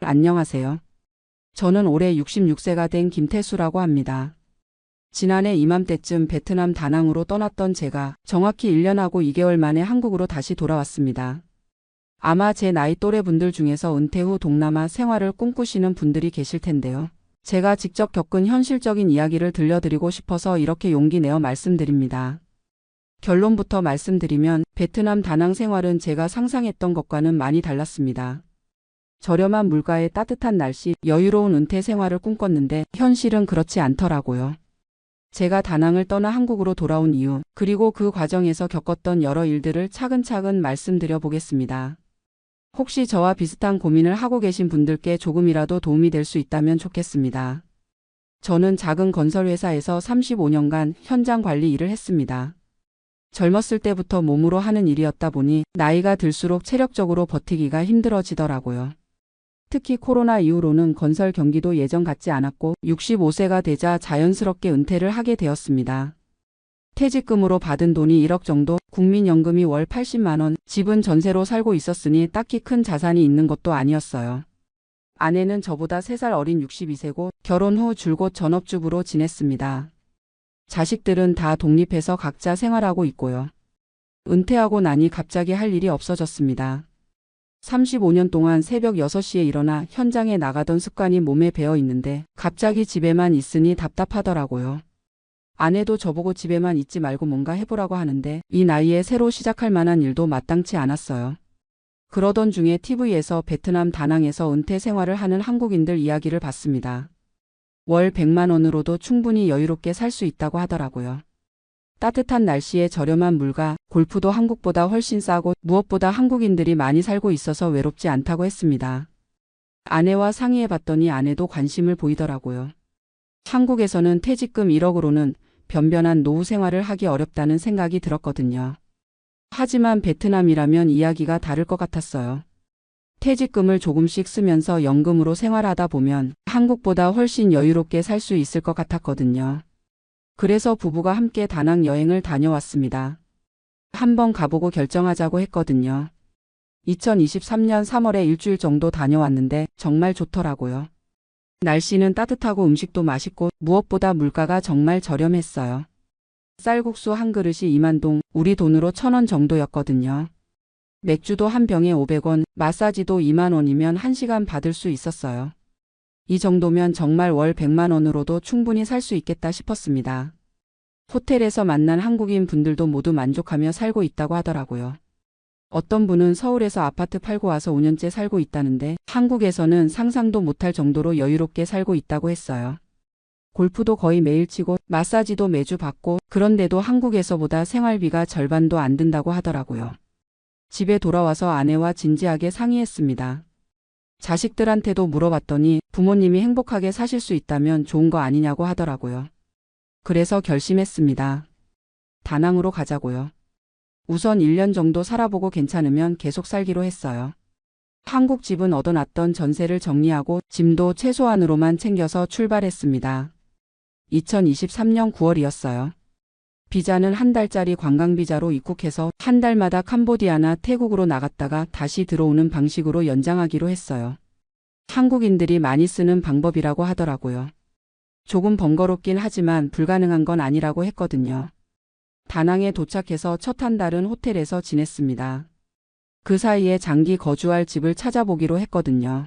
안녕하세요. 저는 올해 66세가 된 김태수라고 합니다. 지난해 이맘때쯤 베트남 다낭으로 떠났던 제가 정확히 1년하고 2개월 만에 한국으로 다시 돌아왔습니다. 아마 제 나이 또래 분들 중에서 은퇴 후 동남아 생활을 꿈꾸시는 분들이 계실 텐데요. 제가 직접 겪은 현실적인 이야기를 들려드리고 싶어서 이렇게 용기 내어 말씀드립니다. 결론부터 말씀드리면 베트남 다낭 생활은 제가 상상했던 것과는 많이 달랐습니다. 저렴한 물가에 따뜻한 날씨, 여유로운 은퇴 생활을 꿈꿨는데 현실은 그렇지 않더라고요. 제가 다낭을 떠나 한국으로 돌아온 이유, 그리고 그 과정에서 겪었던 여러 일들을 차근차근 말씀드려 보겠습니다. 혹시 저와 비슷한 고민을 하고 계신 분들께 조금이라도 도움이 될 수 있다면 좋겠습니다. 저는 작은 건설회사에서 35년간 현장 관리 일을 했습니다. 젊었을 때부터 몸으로 하는 일이었다 보니 나이가 들수록 체력적으로 버티기가 힘들어지더라고요. 특히 코로나 이후로는 건설 경기도 예전 같지 않았고 65세가 되자 자연스럽게 은퇴를 하게 되었습니다. 퇴직금으로 받은 돈이 1억 정도, 국민연금이 월 80만 원, 집은 전세로 살고 있었으니 딱히 큰 자산이 있는 것도 아니었어요. 아내는 저보다 3살 어린 62세고 결혼 후 줄곧 전업주부로 지냈습니다. 자식들은 다 독립해서 각자 생활하고 있고요. 은퇴하고 나니 갑자기 할 일이 없어졌습니다. 35년 동안 새벽 6시에 일어나 현장에 나가던 습관이 몸에 배어 있는데 갑자기 집에만 있으니 답답하더라고요. 아내도 저보고 집에만 있지 말고 뭔가 해보라고 하는데 이 나이에 새로 시작할 만한 일도 마땅치 않았어요. 그러던 중에 TV에서 베트남 다낭에서 은퇴 생활을 하는 한국인들 이야기를 봤습니다. 월 100만 원으로도 충분히 여유롭게 살 수 있다고 하더라고요. 따뜻한 날씨에 저렴한 물가, 골프도 한국보다 훨씬 싸고 무엇보다 한국인들이 많이 살고 있어서 외롭지 않다고 했습니다. 아내와 상의해 봤더니 아내도 관심을 보이더라고요. 한국에서는 퇴직금 1억으로는 변변한 노후 생활을 하기 어렵다는 생각이 들었거든요. 하지만 베트남이라면 이야기가 다를 것 같았어요. 퇴직금을 조금씩 쓰면서 연금으로 생활하다 보면 한국보다 훨씬 여유롭게 살 수 있을 것 같았거든요. 그래서 부부가 함께 다낭 여행을 다녀왔습니다. 한번 가보고 결정하자고 했거든요. 2023년 3월에 일주일 정도 다녀왔는데 정말 좋더라고요. 날씨는 따뜻하고 음식도 맛있고 무엇보다 물가가 정말 저렴했어요. 쌀국수 한 그릇이 2만 동, 우리 돈으로 1,000원 정도였거든요. 맥주도 한 병에 500원, 마사지도 2만 원이면 1시간 받을 수 있었어요. 이 정도면 정말 월 100만 원으로도 충분히 살 수 있겠다 싶었습니다. 호텔에서 만난 한국인 분들도 모두 만족하며 살고 있다고 하더라고요. 어떤 분은 서울에서 아파트 팔고 와서 5년째 살고 있다는데 한국에서는 상상도 못할 정도로 여유롭게 살고 있다고 했어요. 골프도 거의 매일 치고 마사지도 매주 받고 그런데도 한국에서보다 생활비가 절반도 안 든다고 하더라고요. 집에 돌아와서 아내와 진지하게 상의했습니다. 자식들한테도 물어봤더니 부모님이 행복하게 사실 수 있다면 좋은 거 아니냐고 하더라고요. 그래서 결심했습니다. 다낭으로 가자고요. 우선 1년 정도 살아보고 괜찮으면 계속 살기로 했어요. 한국 집은 얻어놨던 전세를 정리하고 짐도 최소한으로만 챙겨서 출발했습니다. 2023년 9월이었어요. 비자는 한 달짜리 관광비자로 입국해서 한 달마다 캄보디아나 태국으로 나갔다가 다시 들어오는 방식으로 연장하기로 했어요. 한국인들이 많이 쓰는 방법이라고 하더라고요. 조금 번거롭긴 하지만 불가능한 건 아니라고 했거든요. 다낭에 도착해서 첫 한 달은 호텔에서 지냈습니다. 그 사이에 장기 거주할 집을 찾아보기로 했거든요.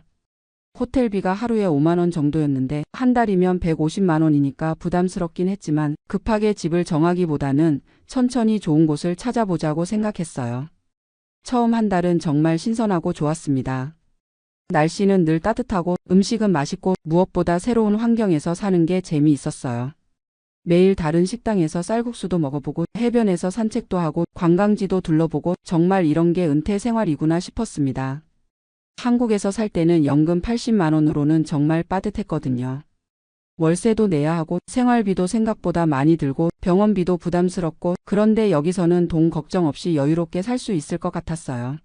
호텔비가 하루에 5만 원 정도였는데 한 달이면 150만 원이니까 부담스럽긴 했지만 급하게 집을 정하기보다는 천천히 좋은 곳을 찾아보자고 생각했어요. 처음 한 달은 정말 신선하고 좋았습니다. 날씨는 늘 따뜻하고 음식은 맛있고 무엇보다 새로운 환경에서 사는 게 재미있었어요. 매일 다른 식당에서 쌀국수도 먹어보고 해변에서 산책도 하고 관광지도 둘러보고 정말 이런 게 은퇴 생활이구나 싶었습니다. 한국에서 살 때는 연금 80만 원으로는 정말 빠듯했거든요. 월세도 내야 하고 생활비도 생각보다 많이 들고 병원비도 부담스럽고 그런데 여기서는 돈 걱정 없이 여유롭게 살 수 있을 것 같았어요.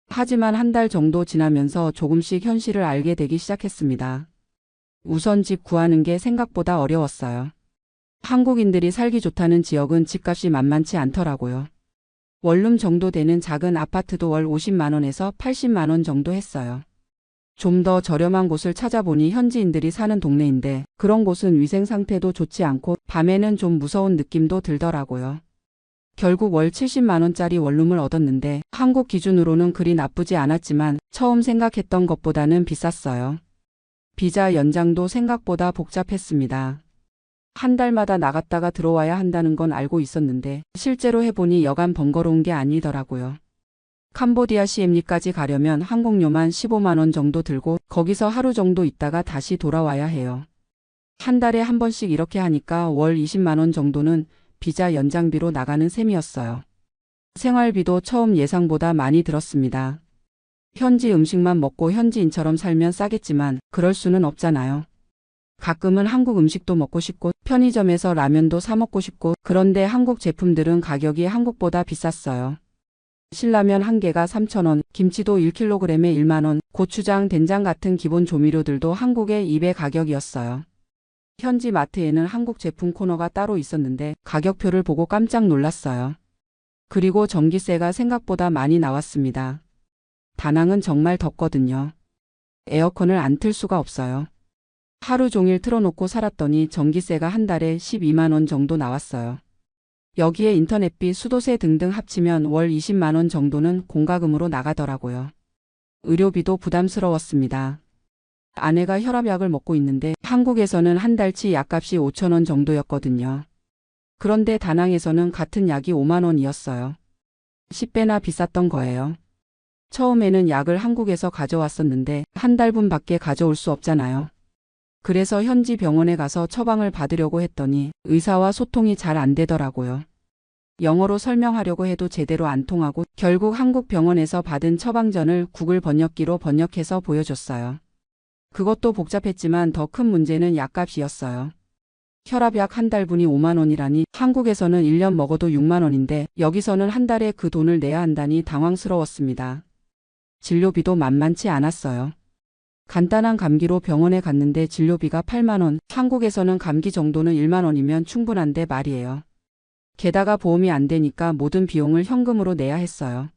하지만 한 달 정도 지나면서 조금씩 현실을 알게 되기 시작했습니다. 우선 집 구하는 게 생각보다 어려웠어요. 한국인들이 살기 좋다는 지역은 집값이 만만치 않더라고요. 원룸 정도 되는 작은 아파트도 월 50만 원에서 80만 원 정도 했어요. 좀 더 저렴한 곳을 찾아보니 현지인들이 사는 동네인데 그런 곳은 위생 상태도 좋지 않고 밤에는 좀 무서운 느낌도 들더라고요. 결국 월 70만 원짜리 원룸을 얻었는데 한국 기준으로는 그리 나쁘지 않았지만 처음 생각했던 것보다는 비쌌어요. 비자 연장도 생각보다 복잡했습니다. 한 달마다 나갔다가 들어와야 한다는 건 알고 있었는데 실제로 해보니 여간 번거로운 게 아니더라고요. 캄보디아 시엠리까지 가려면 항공료만 15만 원 정도 들고 거기서 하루 정도 있다가 다시 돌아와야 해요. 한 달에 한 번씩 이렇게 하니까 월 20만 원 정도는 비자 연장비로 나가는 셈이었어요. 생활비도 처음 예상보다 많이 들었습니다. 현지 음식만 먹고 현지인처럼 살면 싸겠지만 그럴 수는 없잖아요. 가끔은 한국 음식도 먹고 싶고 편의점에서 라면도 사 먹고 싶고 그런데 한국 제품들은 가격이 한국보다 비쌌어요. 신라면 한 개가 3,000원, 김치도 1kg에 1만 원, 고추장, 된장 같은 기본 조미료들도 한국의 2배 가격이었어요. 현지 마트에는 한국 제품 코너가 따로 있었는데 가격표를 보고 깜짝 놀랐어요. 그리고 전기세가 생각보다 많이 나왔습니다. 다낭은 정말 덥거든요. 에어컨을 안 틀 수가 없어요. 하루 종일 틀어놓고 살았더니 전기세가 한 달에 12만 원 정도 나왔어요. 여기에 인터넷비, 수도세 등등 합치면 월 20만 원 정도는 공과금으로 나가더라고요. 의료비도 부담스러웠습니다. 아내가 혈압약을 먹고 있는데 한국에서는 한 달치 약값이 5천 원 정도였거든요. 그런데 다낭에서는 같은 약이 5만 원이었어요. 10배나 비쌌던 거예요. 처음에는 약을 한국에서 가져왔었는데 한 달분밖에 가져올 수 없잖아요. 그래서 현지 병원에 가서 처방을 받으려고 했더니 의사와 소통이 잘 안 되더라고요. 영어로 설명하려고 해도 제대로 안 통하고 결국 한국 병원에서 받은 처방전을 구글 번역기로 번역해서 보여줬어요. 그것도 복잡했지만 더 큰 문제는 약값이었어요. 혈압약 한 달분이 5만 원이라니 한국에서는 1년 먹어도 6만 원인데 여기서는 한 달에 그 돈을 내야 한다니 당황스러웠습니다. 진료비도 만만치 않았어요. 간단한 감기로 병원에 갔는데 진료비가 8만 원, 한국에서는 감기 정도는 1만 원이면 충분한데 말이에요. 게다가 보험이 안 되니까 모든 비용을 현금으로 내야 했어요.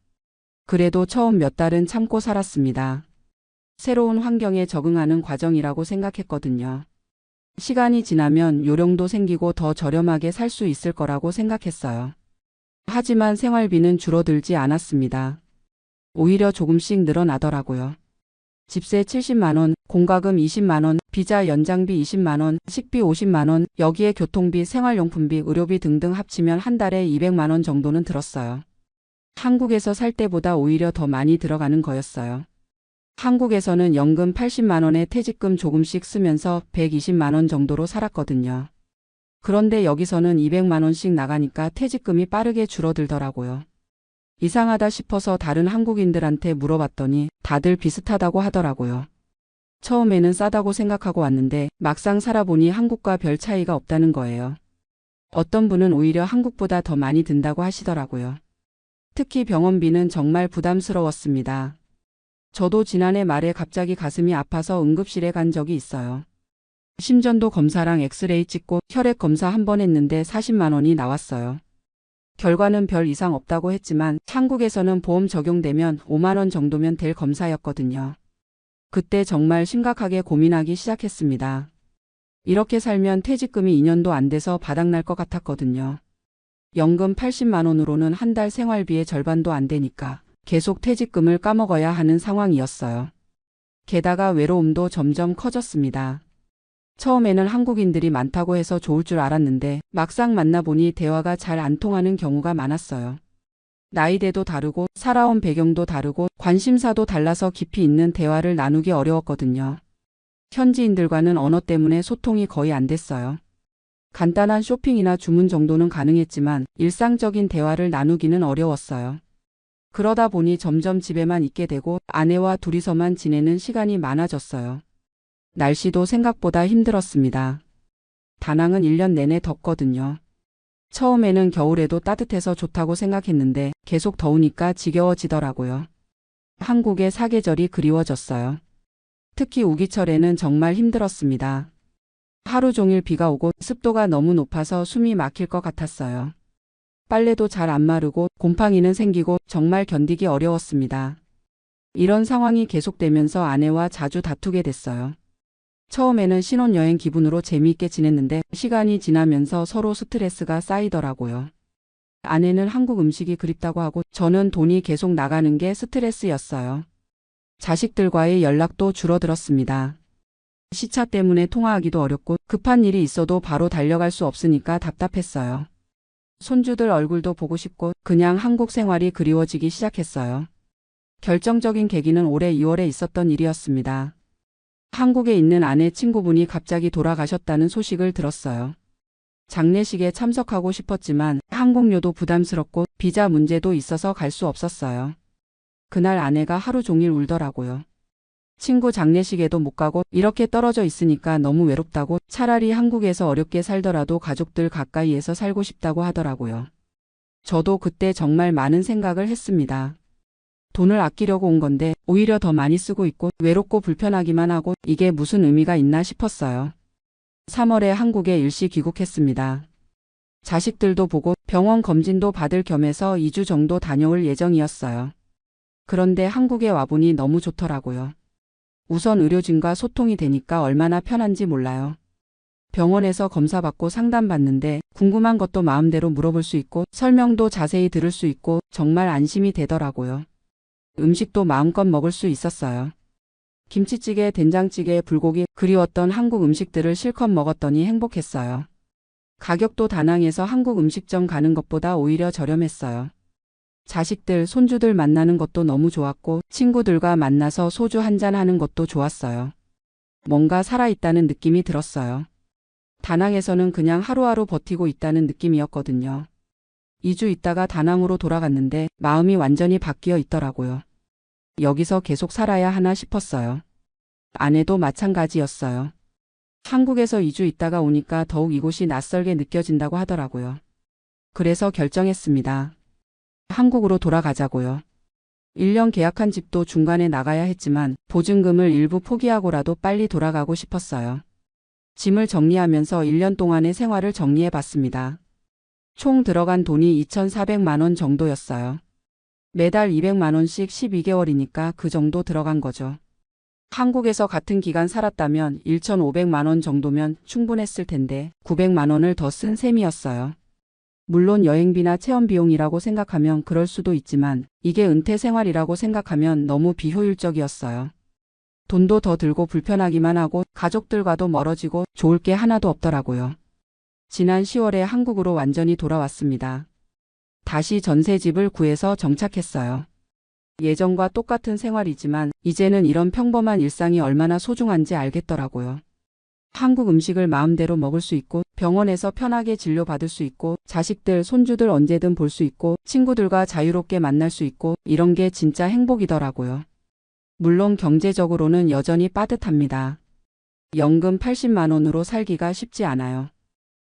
그래도 처음 몇 달은 참고 살았습니다. 새로운 환경에 적응하는 과정이라고 생각했거든요. 시간이 지나면 요령도 생기고 더 저렴하게 살 수 있을 거라고 생각했어요. 하지만 생활비는 줄어들지 않았습니다. 오히려 조금씩 늘어나더라고요. 집세 70만 원, 공과금 20만 원, 비자 연장비 20만 원, 식비 50만 원, 여기에 교통비, 생활용품비, 의료비 등등 합치면 한 달에 200만 원 정도는 들었어요. 한국에서 살 때보다 오히려 더 많이 들어가는 거였어요. 한국에서는 연금 80만 원에 퇴직금 조금씩 쓰면서 120만 원 정도로 살았거든요. 그런데 여기서는 200만 원씩 나가니까 퇴직금이 빠르게 줄어들더라고요. 이상하다 싶어서 다른 한국인들한테 물어봤더니 다들 비슷하다고 하더라고요. 처음에는 싸다고 생각하고 왔는데 막상 살아보니 한국과 별 차이가 없다는 거예요. 어떤 분은 오히려 한국보다 더 많이 든다고 하시더라고요. 특히 병원비는 정말 부담스러웠습니다. 저도 지난해 말에 갑자기 가슴이 아파서 응급실에 간 적이 있어요. 심전도 검사랑 엑스레이 찍고 혈액 검사 한 번 했는데 40만 원이 나왔어요. 결과는 별 이상 없다고 했지만 한국에서는 보험 적용되면 5만 원 정도면 될 검사였거든요. 그때 정말 심각하게 고민하기 시작했습니다. 이렇게 살면 퇴직금이 2년도 안 돼서 바닥날 것 같았거든요. 연금 80만 원으로는 한 달 생활비의 절반도 안 되니까 계속 퇴직금을 까먹어야 하는 상황이었어요. 게다가 외로움도 점점 커졌습니다. 처음에는 한국인들이 많다고 해서 좋을 줄 알았는데 막상 만나보니 대화가 잘 안 통하는 경우가 많았어요. 나이대도 다르고 살아온 배경도 다르고 관심사도 달라서 깊이 있는 대화를 나누기 어려웠거든요. 현지인들과는 언어 때문에 소통이 거의 안 됐어요. 간단한 쇼핑이나 주문 정도는 가능했지만 일상적인 대화를 나누기는 어려웠어요. 그러다 보니 점점 집에만 있게 되고 아내와 둘이서만 지내는 시간이 많아졌어요. 날씨도 생각보다 힘들었습니다. 다낭은 1년 내내 덥거든요. 처음에는 겨울에도 따뜻해서 좋다고 생각했는데 계속 더우니까 지겨워지더라고요. 한국의 사계절이 그리워졌어요. 특히 우기철에는 정말 힘들었습니다. 하루 종일 비가 오고 습도가 너무 높아서 숨이 막힐 것 같았어요. 빨래도 잘 안 마르고 곰팡이는 생기고 정말 견디기 어려웠습니다. 이런 상황이 계속되면서 아내와 자주 다투게 됐어요. 처음에는 신혼여행 기분으로 재미있게 지냈는데 시간이 지나면서 서로 스트레스가 쌓이더라고요. 아내는 한국 음식이 그립다고 하고 저는 돈이 계속 나가는 게 스트레스였어요. 자식들과의 연락도 줄어들었습니다. 시차 때문에 통화하기도 어렵고 급한 일이 있어도 바로 달려갈 수 없으니까 답답했어요. 손주들 얼굴도 보고 싶고 그냥 한국 생활이 그리워지기 시작했어요. 결정적인 계기는 올해 2월에 있었던 일이었습니다. 한국에 있는 아내 친구분이 갑자기 돌아가셨다는 소식을 들었어요. 장례식에 참석하고 싶었지만 항공료도 부담스럽고 비자 문제도 있어서 갈 수 없었어요. 그날 아내가 하루 종일 울더라고요. 친구 장례식에도 못 가고 이렇게 떨어져 있으니까 너무 외롭다고 차라리 한국에서 어렵게 살더라도 가족들 가까이에서 살고 싶다고 하더라고요. 저도 그때 정말 많은 생각을 했습니다. 돈을 아끼려고 온 건데 오히려 더 많이 쓰고 있고 외롭고 불편하기만 하고 이게 무슨 의미가 있나 싶었어요. 3월에 한국에 일시 귀국했습니다. 자식들도 보고 병원 검진도 받을 겸해서 2주 정도 다녀올 예정이었어요. 그런데 한국에 와보니 너무 좋더라고요. 우선 의료진과 소통이 되니까 얼마나 편한지 몰라요. 병원에서 검사받고 상담받는데 궁금한 것도 마음대로 물어볼 수 있고 설명도 자세히 들을 수 있고 정말 안심이 되더라고요. 음식도 마음껏 먹을 수 있었어요. 김치찌개, 된장찌개, 불고기, 그리웠던 한국 음식들을 실컷 먹었더니 행복했어요. 가격도 다낭에서 한국 음식점 가는 것보다 오히려 저렴했어요. 자식들, 손주들 만나는 것도 너무 좋았고 친구들과 만나서 소주 한잔 하는 것도 좋았어요. 뭔가 살아있다는 느낌이 들었어요. 다낭에서는 그냥 하루하루 버티고 있다는 느낌이었거든요. 2주 있다가 다낭으로 돌아갔는데 마음이 완전히 바뀌어 있더라고요. 여기서 계속 살아야 하나 싶었어요. 아내도 마찬가지였어요. 한국에서 2주 있다가 오니까 더욱 이곳이 낯설게 느껴진다고 하더라고요. 그래서 결정했습니다. 한국으로 돌아가자고요. 1년 계약한 집도 중간에 나가야 했지만 보증금을 일부 포기하고라도 빨리 돌아가고 싶었어요. 짐을 정리하면서 1년 동안의 생활을 정리해 봤습니다. 총 들어간 돈이 2,400만 원 정도였어요. 매달 200만 원씩 12개월이니까 그 정도 들어간 거죠. 한국에서 같은 기간 살았다면 1,500만 원 정도면 충분했을 텐데 900만 원을 더 쓴 셈이었어요. 물론 여행비나 체험비용이라고 생각하면 그럴 수도 있지만 이게 은퇴 생활이라고 생각하면 너무 비효율적이었어요. 돈도 더 들고 불편하기만 하고 가족들과도 멀어지고 좋을 게 하나도 없더라고요. 지난 10월에 한국으로 완전히 돌아왔습니다. 다시 전셋집을 구해서 정착했어요. 예전과 똑같은 생활이지만 이제는 이런 평범한 일상이 얼마나 소중한지 알겠더라고요. 한국 음식을 마음대로 먹을 수 있고 병원에서 편하게 진료받을 수 있고 자식들, 손주들 언제든 볼 수 있고 친구들과 자유롭게 만날 수 있고 이런 게 진짜 행복이더라고요. 물론 경제적으로는 여전히 빠듯합니다. 연금 80만 원으로 살기가 쉽지 않아요.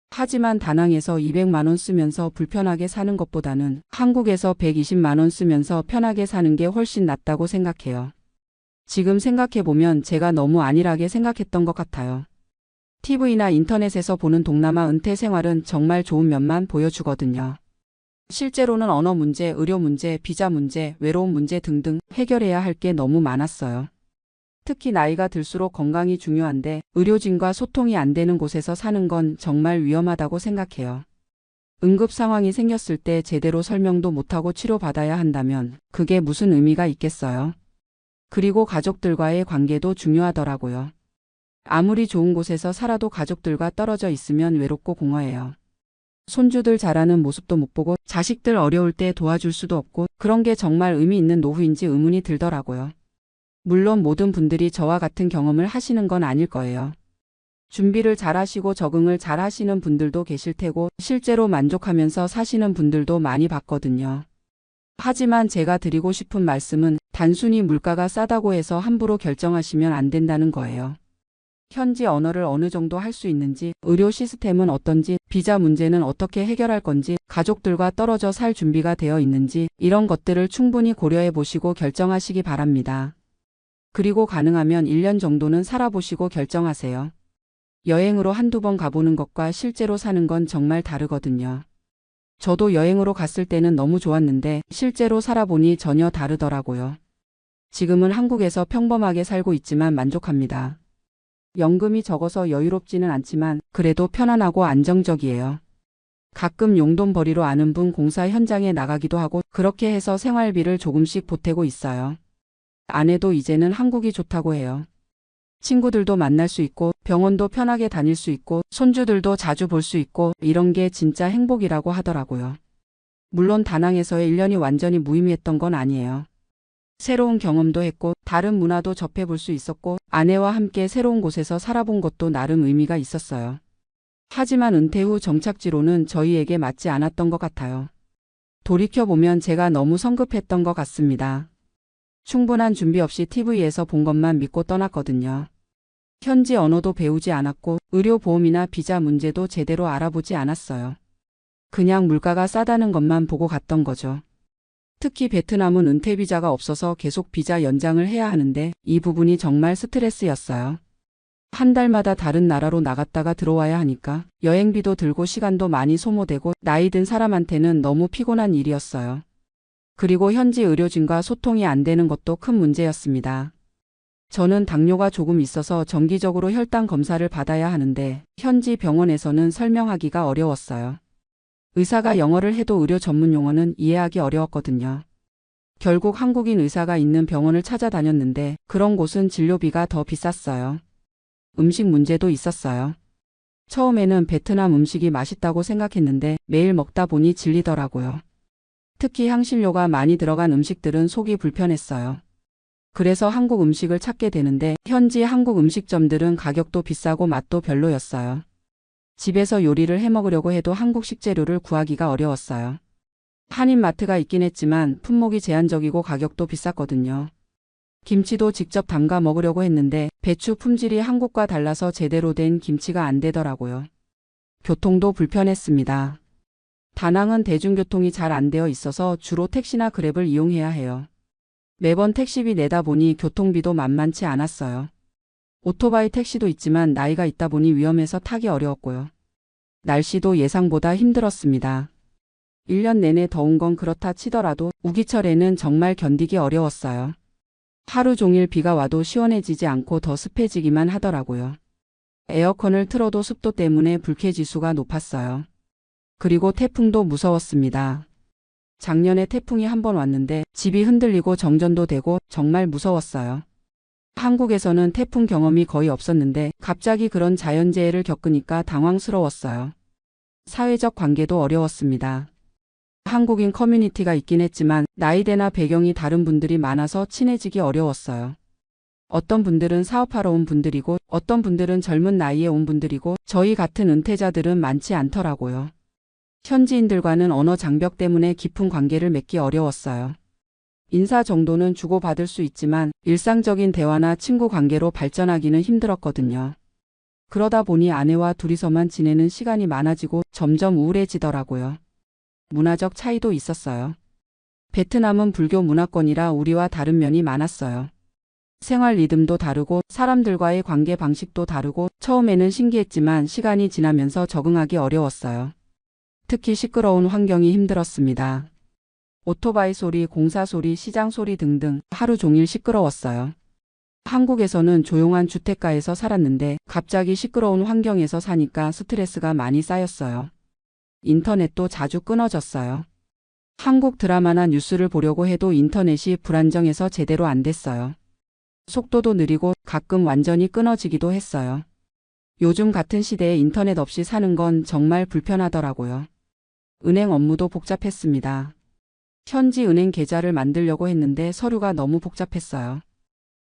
하지만 다낭에서 200만 원 쓰면서 불편하게 사는 것보다는 한국에서 120만 원 쓰면서 편하게 사는 게 훨씬 낫다고 생각해요. 지금 생각해보면 제가 너무 안일하게 생각했던 것 같아요. TV나 인터넷에서 보는 동남아 은퇴 생활은 정말 좋은 면만 보여주거든요. 실제로는 언어 문제, 의료 문제, 비자 문제, 외로움 문제 등등 해결해야 할 게 너무 많았어요. 특히 나이가 들수록 건강이 중요한데 의료진과 소통이 안 되는 곳에서 사는 건 정말 위험하다고 생각해요. 응급 상황이 생겼을 때 제대로 설명도 못하고 치료받아야 한다면 그게 무슨 의미가 있겠어요? 그리고 가족들과의 관계도 중요하더라고요. 아무리 좋은 곳에서 살아도 가족들과 떨어져 있으면 외롭고 공허해요. 손주들 자라는 모습도 못 보고 자식들 어려울 때 도와줄 수도 없고 그런 게 정말 의미 있는 노후인지 의문이 들더라고요. 물론 모든 분들이 저와 같은 경험을 하시는 건 아닐 거예요. 준비를 잘 하시고 적응을 잘 하시는 분들도 계실 테고 실제로 만족하면서 사시는 분들도 많이 봤거든요. 하지만 제가 드리고 싶은 말씀은 단순히 물가가 싸다고 해서 함부로 결정하시면 안 된다는 거예요. 현지 언어를 어느 정도 할 수 있는지, 의료 시스템은 어떤지, 비자 문제는 어떻게 해결할 건지, 가족들과 떨어져 살 준비가 되어 있는지 이런 것들을 충분히 고려해 보시고 결정하시기 바랍니다. 그리고 가능하면 1년 정도는 살아보시고 결정하세요. 여행으로 한두 번 가보는 것과 실제로 사는 건 정말 다르거든요. 저도 여행으로 갔을 때는 너무 좋았는데 실제로 살아보니 전혀 다르더라고요. 지금은 한국에서 평범하게 살고 있지만 만족합니다. 연금이 적어서 여유롭지는 않지만 그래도 편안하고 안정적이에요. 가끔 용돈 벌이로 아는 분 공사 현장에 나가기도 하고 그렇게 해서 생활비를 조금씩 보태고 있어요. 아내도 이제는 한국이 좋다고 해요. 친구들도 만날 수 있고 병원도 편하게 다닐 수 있고 손주들도 자주 볼 수 있고 이런 게 진짜 행복이라고 하더라고요. 물론 다낭에서의 1년이 완전히 무의미했던 건 아니에요. 새로운 경험도 했고 다른 문화도 접해볼 수 있었고 아내와 함께 새로운 곳에서 살아본 것도 나름 의미가 있었어요. 하지만 은퇴 후 정착지로는 저희에게 맞지 않았던 것 같아요. 돌이켜보면 제가 너무 성급했던 것 같습니다. 충분한 준비 없이 TV에서 본 것만 믿고 떠났거든요. 현지 언어도 배우지 않았고 의료보험이나 비자 문제도 제대로 알아보지 않았어요. 그냥 물가가 싸다는 것만 보고 갔던 거죠. 특히 베트남은 은퇴 비자가 없어서 계속 비자 연장을 해야 하는데 이 부분이 정말 스트레스였어요. 한 달마다 다른 나라로 나갔다가 들어와야 하니까 여행비도 들고 시간도 많이 소모되고 나이 든 사람한테는 너무 피곤한 일이었어요. 그리고 현지 의료진과 소통이 안 되는 것도 큰 문제였습니다. 저는 당뇨가 조금 있어서 정기적으로 혈당 검사를 받아야 하는데 현지 병원에서는 설명하기가 어려웠어요. 의사가 영어를 해도 의료 전문 용어는 이해하기 어려웠거든요. 결국 한국인 의사가 있는 병원을 찾아다녔는데 그런 곳은 진료비가 더 비쌌어요. 음식 문제도 있었어요. 처음에는 베트남 음식이 맛있다고 생각했는데 매일 먹다 보니 질리더라고요. 특히 향신료가 많이 들어간 음식들은 속이 불편했어요. 그래서 한국 음식을 찾게 되는데 현지 한국 음식점들은 가격도 비싸고 맛도 별로였어요. 집에서 요리를 해 먹으려고 해도 한국 식재료를 구하기가 어려웠어요. 한인마트가 있긴 했지만 품목이 제한적이고 가격도 비쌌거든요. 김치도 직접 담가 먹으려고 했는데 배추 품질이 한국과 달라서 제대로 된 김치가 안 되더라고요. 교통도 불편했습니다. 다낭은 대중교통이 잘 안 되어 있어서 주로 택시나 그랩을 이용해야 해요. 매번 택시비 내다 보니 교통비도 만만치 않았어요. 오토바이 택시도 있지만 나이가 있다 보니 위험해서 타기 어려웠고요. 날씨도 예상보다 힘들었습니다. 1년 내내 더운 건 그렇다 치더라도 우기철에는 정말 견디기 어려웠어요. 하루 종일 비가 와도 시원해지지 않고 더 습해지기만 하더라고요. 에어컨을 틀어도 습도 때문에 불쾌지수가 높았어요. 그리고 태풍도 무서웠습니다. 작년에 태풍이 한 번 왔는데 집이 흔들리고 정전도 되고 정말 무서웠어요. 한국에서는 태풍 경험이 거의 없었는데 갑자기 그런 자연재해를 겪으니까 당황스러웠어요. 사회적 관계도 어려웠습니다. 한국인 커뮤니티가 있긴 했지만 나이대나 배경이 다른 분들이 많아서 친해지기 어려웠어요. 어떤 분들은 사업하러 온 분들이고 어떤 분들은 젊은 나이에 온 분들이고 저희 같은 은퇴자들은 많지 않더라고요. 현지인들과는 언어 장벽 때문에 깊은 관계를 맺기 어려웠어요. 인사 정도는 주고받을 수 있지만 일상적인 대화나 친구 관계로 발전하기는 힘들었거든요. 그러다 보니 아내와 둘이서만 지내는 시간이 많아지고 점점 우울해지더라고요. 문화적 차이도 있었어요. 베트남은 불교 문화권이라 우리와 다른 면이 많았어요. 생활 리듬도 다르고 사람들과의 관계 방식도 다르고 처음에는 신기했지만 시간이 지나면서 적응하기 어려웠어요. 특히 시끄러운 환경이 힘들었습니다. 오토바이 소리, 공사 소리, 시장 소리 등등 하루 종일 시끄러웠어요. 한국에서는 조용한 주택가에서 살았는데 갑자기 시끄러운 환경에서 사니까 스트레스가 많이 쌓였어요. 인터넷도 자주 끊어졌어요. 한국 드라마나 뉴스를 보려고 해도 인터넷이 불안정해서 제대로 안 됐어요. 속도도 느리고 가끔 완전히 끊어지기도 했어요. 요즘 같은 시대에 인터넷 없이 사는 건 정말 불편하더라고요. 은행 업무도 복잡했습니다. 현지 은행 계좌를 만들려고 했는데 서류가 너무 복잡했어요.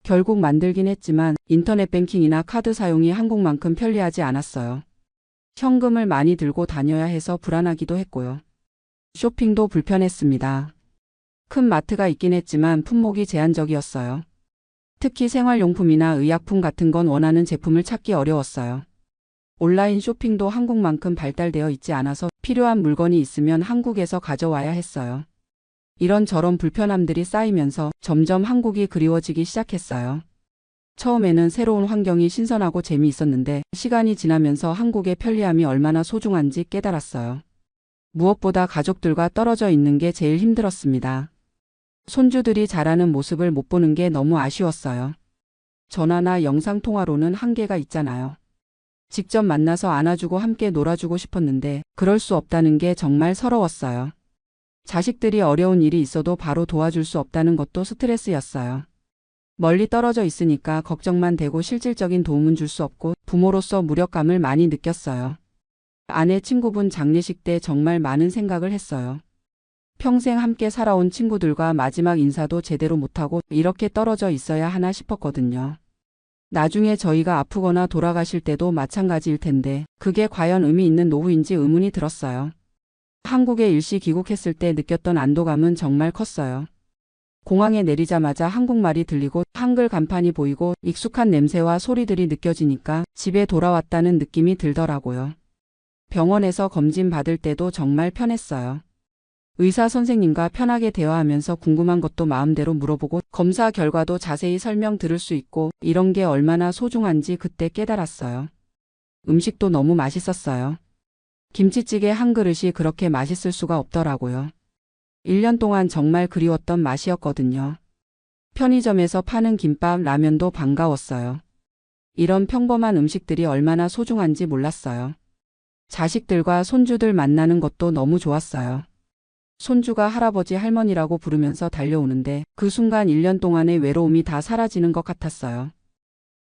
결국 만들긴 했지만 인터넷 뱅킹이나 카드 사용이 한국만큼 편리하지 않았어요. 현금을 많이 들고 다녀야 해서 불안하기도 했고요. 쇼핑도 불편했습니다. 큰 마트가 있긴 했지만 품목이 제한적이었어요. 특히 생활용품이나 의약품 같은 건 원하는 제품을 찾기 어려웠어요. 온라인 쇼핑도 한국만큼 발달되어 있지 않아서 필요한 물건이 있으면 한국에서 가져와야 했어요. 이런저런 불편함들이 쌓이면서 점점 한국이 그리워지기 시작했어요. 처음에는 새로운 환경이 신선하고 재미있었는데 시간이 지나면서 한국의 편리함이 얼마나 소중한지 깨달았어요. 무엇보다 가족들과 떨어져 있는 게 제일 힘들었습니다. 손주들이 자라는 모습을 못 보는 게 너무 아쉬웠어요. 전화나 영상통화로는 한계가 있잖아요. 직접 만나서 안아주고 함께 놀아주고 싶었는데 그럴 수 없다는 게 정말 서러웠어요. 자식들이 어려운 일이 있어도 바로 도와줄 수 없다는 것도 스트레스였어요. 멀리 떨어져 있으니까 걱정만 되고 실질적인 도움은 줄 수 없고 부모로서 무력감을 많이 느꼈어요. 아내 친구분 장례식 때 정말 많은 생각을 했어요. 평생 함께 살아온 친구들과 마지막 인사도 제대로 못하고 이렇게 떨어져 있어야 하나 싶었거든요. 나중에 저희가 아프거나 돌아가실 때도 마찬가지일 텐데 그게 과연 의미 있는 노후인지 의문이 들었어요. 한국에 일시 귀국했을 때 느꼈던 안도감은 정말 컸어요. 공항에 내리자마자 한국말이 들리고 한글 간판이 보이고 익숙한 냄새와 소리들이 느껴지니까 집에 돌아왔다는 느낌이 들더라고요. 병원에서 검진 받을 때도 정말 편했어요. 의사 선생님과 편하게 대화하면서 궁금한 것도 마음대로 물어보고 검사 결과도 자세히 설명 들을 수 있고 이런 게 얼마나 소중한지 그때 깨달았어요. 음식도 너무 맛있었어요. 김치찌개 한 그릇이 그렇게 맛있을 수가 없더라고요. 1년 동안 정말 그리웠던 맛이었거든요. 편의점에서 파는 김밥, 라면도 반가웠어요. 이런 평범한 음식들이 얼마나 소중한지 몰랐어요. 자식들과 손주들 만나는 것도 너무 좋았어요. 손주가 할아버지 할머니라고 부르면서 달려오는데 그 순간 1년 동안의 외로움이 다 사라지는 것 같았어요.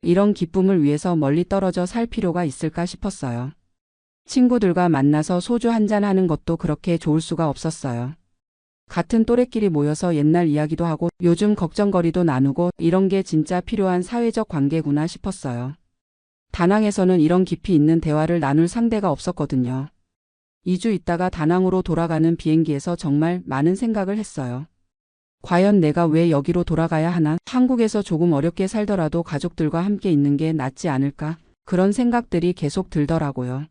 이런 기쁨을 위해서 멀리 떨어져 살 필요가 있을까 싶었어요. 친구들과 만나서 소주 한잔 하는 것도 그렇게 좋을 수가 없었어요. 같은 또래끼리 모여서 옛날 이야기도 하고 요즘 걱정거리도 나누고 이런 게 진짜 필요한 사회적 관계구나 싶었어요. 다낭에서는 이런 깊이 있는 대화를 나눌 상대가 없었거든요. 2주 있다가 다낭으로 돌아가는 비행기에서 정말 많은 생각을 했어요. 과연 내가 왜 여기로 돌아가야 하나? 한국에서 조금 어렵게 살더라도 가족들과 함께 있는 게 낫지 않을까? 그런 생각들이 계속 들더라고요.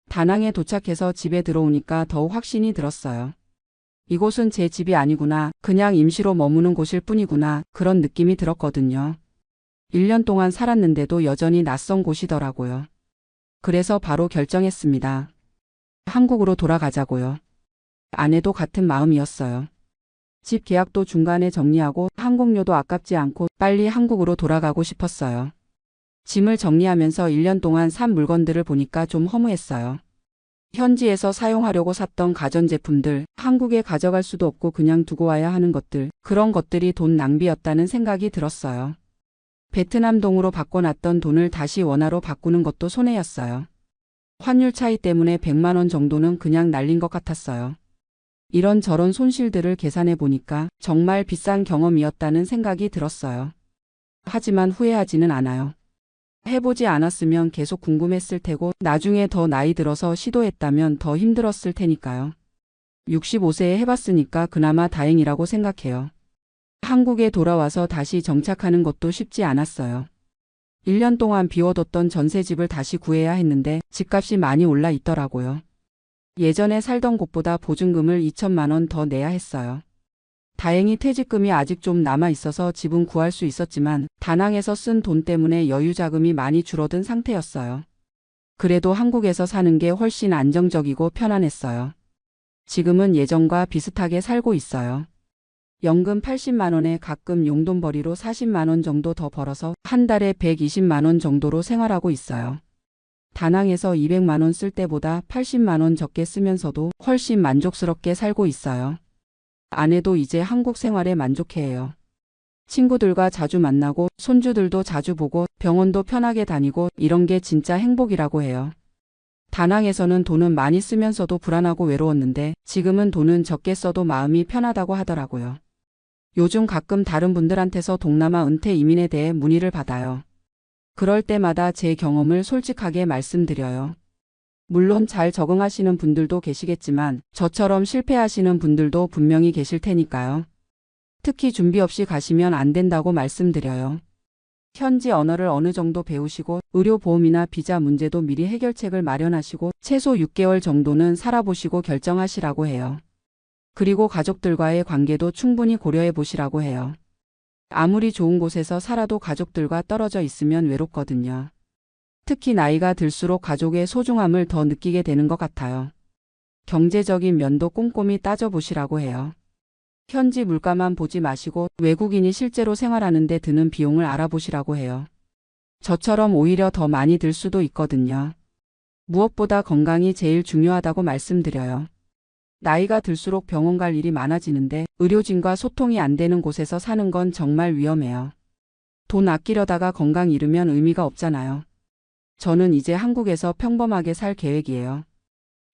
다낭에 도착해서 집에 들어오니까 더욱 확신이 들었어요. 이곳은 제 집이 아니구나. 그냥 임시로 머무는 곳일 뿐이구나. 그런 느낌이 들었거든요. 1년 동안 살았는데도 여전히 낯선 곳이더라고요. 그래서 바로 결정했습니다. 한국으로 돌아가자고요. 아내도 같은 마음이었어요. 집 계약도 중간에 정리하고 항공료도 아깝지 않고 빨리 한국으로 돌아가고 싶었어요. 짐을 정리하면서 1년 동안 산 물건들을 보니까 좀 허무했어요. 현지에서 사용하려고 샀던 가전제품들, 한국에 가져갈 수도 없고 그냥 두고 와야 하는 것들, 그런 것들이 돈 낭비였다는 생각이 들었어요. 베트남 동으로 바꿔놨던 돈을 다시 원화로 바꾸는 것도 손해였어요. 환율 차이 때문에 100만 원 정도는 그냥 날린 것 같았어요. 이런저런 손실들을 계산해 보니까 정말 비싼 경험이었다는 생각이 들었어요. 하지만 후회하지는 않아요. 해보지 않았으면 계속 궁금했을 테고 나중에 더 나이 들어서 시도했다면 더 힘들었을 테니까요. 65세에 해봤으니까 그나마 다행이라고 생각해요. 한국에 돌아와서 다시 정착하는 것도 쉽지 않았어요. 1년 동안 비워뒀던 전셋집을 다시 구해야 했는데 집값이 많이 올라 있더라고요. 예전에 살던 곳보다 보증금을 2천만 원 더 내야 했어요. 다행히 퇴직금이 아직 좀 남아 있어서 집은 구할 수 있었지만 다낭에서 쓴 돈 때문에 여유 자금이 많이 줄어든 상태였어요. 그래도 한국에서 사는 게 훨씬 안정적이고 편안했어요. 지금은 예전과 비슷하게 살고 있어요. 연금 80만 원에 가끔 용돈벌이로 40만 원 정도 더 벌어서 한 달에 120만 원 정도로 생활하고 있어요. 다낭에서 200만 원 쓸 때보다 80만 원 적게 쓰면서도 훨씬 만족스럽게 살고 있어요. 아내도 이제 한국 생활에 만족해요. 친구들과 자주 만나고 손주들도 자주 보고 병원도 편하게 다니고 이런 게 진짜 행복이라고 해요. 다낭에서는 돈은 많이 쓰면서도 불안하고 외로웠는데 지금은 돈은 적게 써도 마음이 편하다고 하더라고요. 요즘 가끔 다른 분들한테서 동남아 은퇴 이민에 대해 문의를 받아요. 그럴 때마다 제 경험을 솔직하게 말씀드려요. 물론 잘 적응하시는 분들도 계시겠지만 저처럼 실패하시는 분들도 분명히 계실 테니까요. 특히 준비 없이 가시면 안 된다고 말씀드려요. 현지 언어를 어느 정도 배우시고 의료보험이나 비자 문제도 미리 해결책을 마련하시고 최소 6개월 정도는 살아보시고 결정하시라고 해요. 그리고 가족들과의 관계도 충분히 고려해 보시라고 해요. 아무리 좋은 곳에서 살아도 가족들과 떨어져 있으면 외롭거든요. 특히 나이가 들수록 가족의 소중함을 더 느끼게 되는 것 같아요. 경제적인 면도 꼼꼼히 따져보시라고 해요. 현지 물가만 보지 마시고 외국인이 실제로 생활하는 데 드는 비용을 알아보시라고 해요. 저처럼 오히려 더 많이 들 수도 있거든요. 무엇보다 건강이 제일 중요하다고 말씀드려요. 나이가 들수록 병원 갈 일이 많아지는데 의료진과 소통이 안 되는 곳에서 사는 건 정말 위험해요. 돈 아끼려다가 건강 잃으면 의미가 없잖아요. 저는 이제 한국에서 평범하게 살 계획이에요.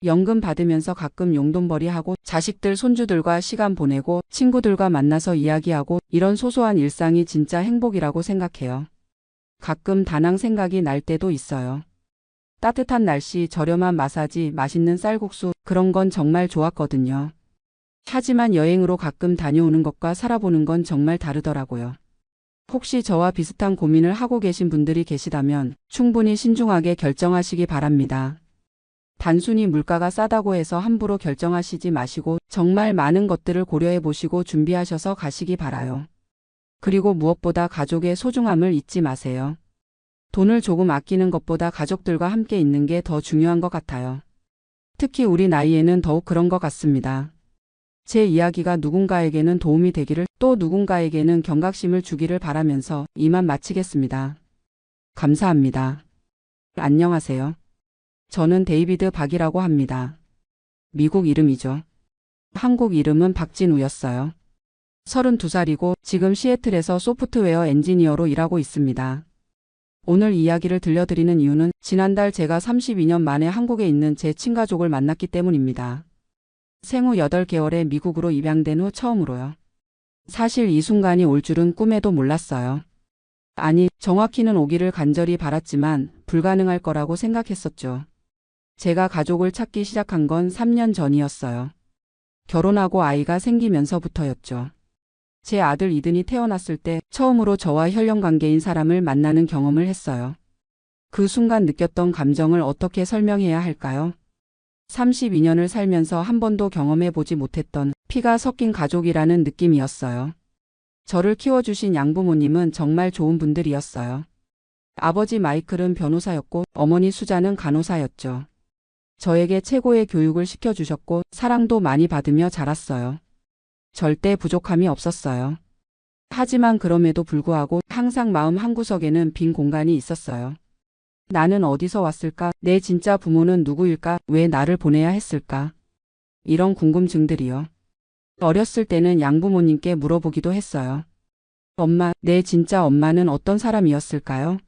연금 받으면서 가끔 용돈벌이 하고 자식들 손주들과 시간 보내고 친구들과 만나서 이야기하고 이런 소소한 일상이 진짜 행복이라고 생각해요. 가끔 다낭 생각이 날 때도 있어요. 따뜻한 날씨, 저렴한 마사지, 맛있는 쌀국수 그런 건 정말 좋았거든요. 하지만 여행으로 가끔 다녀오는 것과 살아보는 건 정말 다르더라고요. 혹시 저와 비슷한 고민을 하고 계신 분들이 계시다면 충분히 신중하게 결정하시기 바랍니다. 단순히 물가가 싸다고 해서 함부로 결정하시지 마시고 정말 많은 것들을 고려해 보시고 준비하셔서 가시기 바라요. 그리고 무엇보다 가족의 소중함을 잊지 마세요. 돈을 조금 아끼는 것보다 가족들과 함께 있는 게 더 중요한 것 같아요. 특히 우리 나이에는 더욱 그런 것 같습니다. 제 이야기가 누군가에게는 도움이 되기를 또 누군가에게는 경각심을 주기를 바라면서 이만 마치겠습니다. 감사합니다. 안녕하세요. 저는 데이비드 박이라고 합니다. 미국 이름이죠. 한국 이름은 박진우였어요. 32살이고 지금 시애틀에서 소프트웨어 엔지니어로 일하고 있습니다. 오늘 이야기를 들려드리는 이유는 지난달 제가 32년 만에 한국에 있는 제 친가족을 만났기 때문입니다. 생후 8개월에 미국으로 입양된 후 처음으로요. 사실 이 순간이 올 줄은 꿈에도 몰랐어요. 아니, 정확히는 오기를 간절히 바랐지만 불가능할 거라고 생각했었죠. 제가 가족을 찾기 시작한 건 3년 전이었어요. 결혼하고 아이가 생기면서부터였죠. 제 아들 이든이 태어났을 때 처음으로 저와 혈연관계인 사람을 만나는 경험을 했어요. 그 순간 느꼈던 감정을 어떻게 설명해야 할까요? 32년을 살면서 한 번도 경험해보지 못했던 피가 섞인 가족이라는 느낌이었어요. 저를 키워주신 양부모님은 정말 좋은 분들이었어요. 아버지 마이클은 변호사였고 어머니 수자는 간호사였죠. 저에게 최고의 교육을 시켜주셨고 사랑도 많이 받으며 자랐어요. 절대 부족함이 없었어요. 하지만 그럼에도 불구하고 항상 마음 한구석에는 빈 공간이 있었어요. 나는 어디서 왔을까? 내 진짜 부모는 누구일까? 왜 나를 보내야 했을까? 이런 궁금증들이요. 어렸을 때는 양부모님께 물어보기도 했어요. 엄마, 내 진짜 엄마는 어떤 사람이었을까요?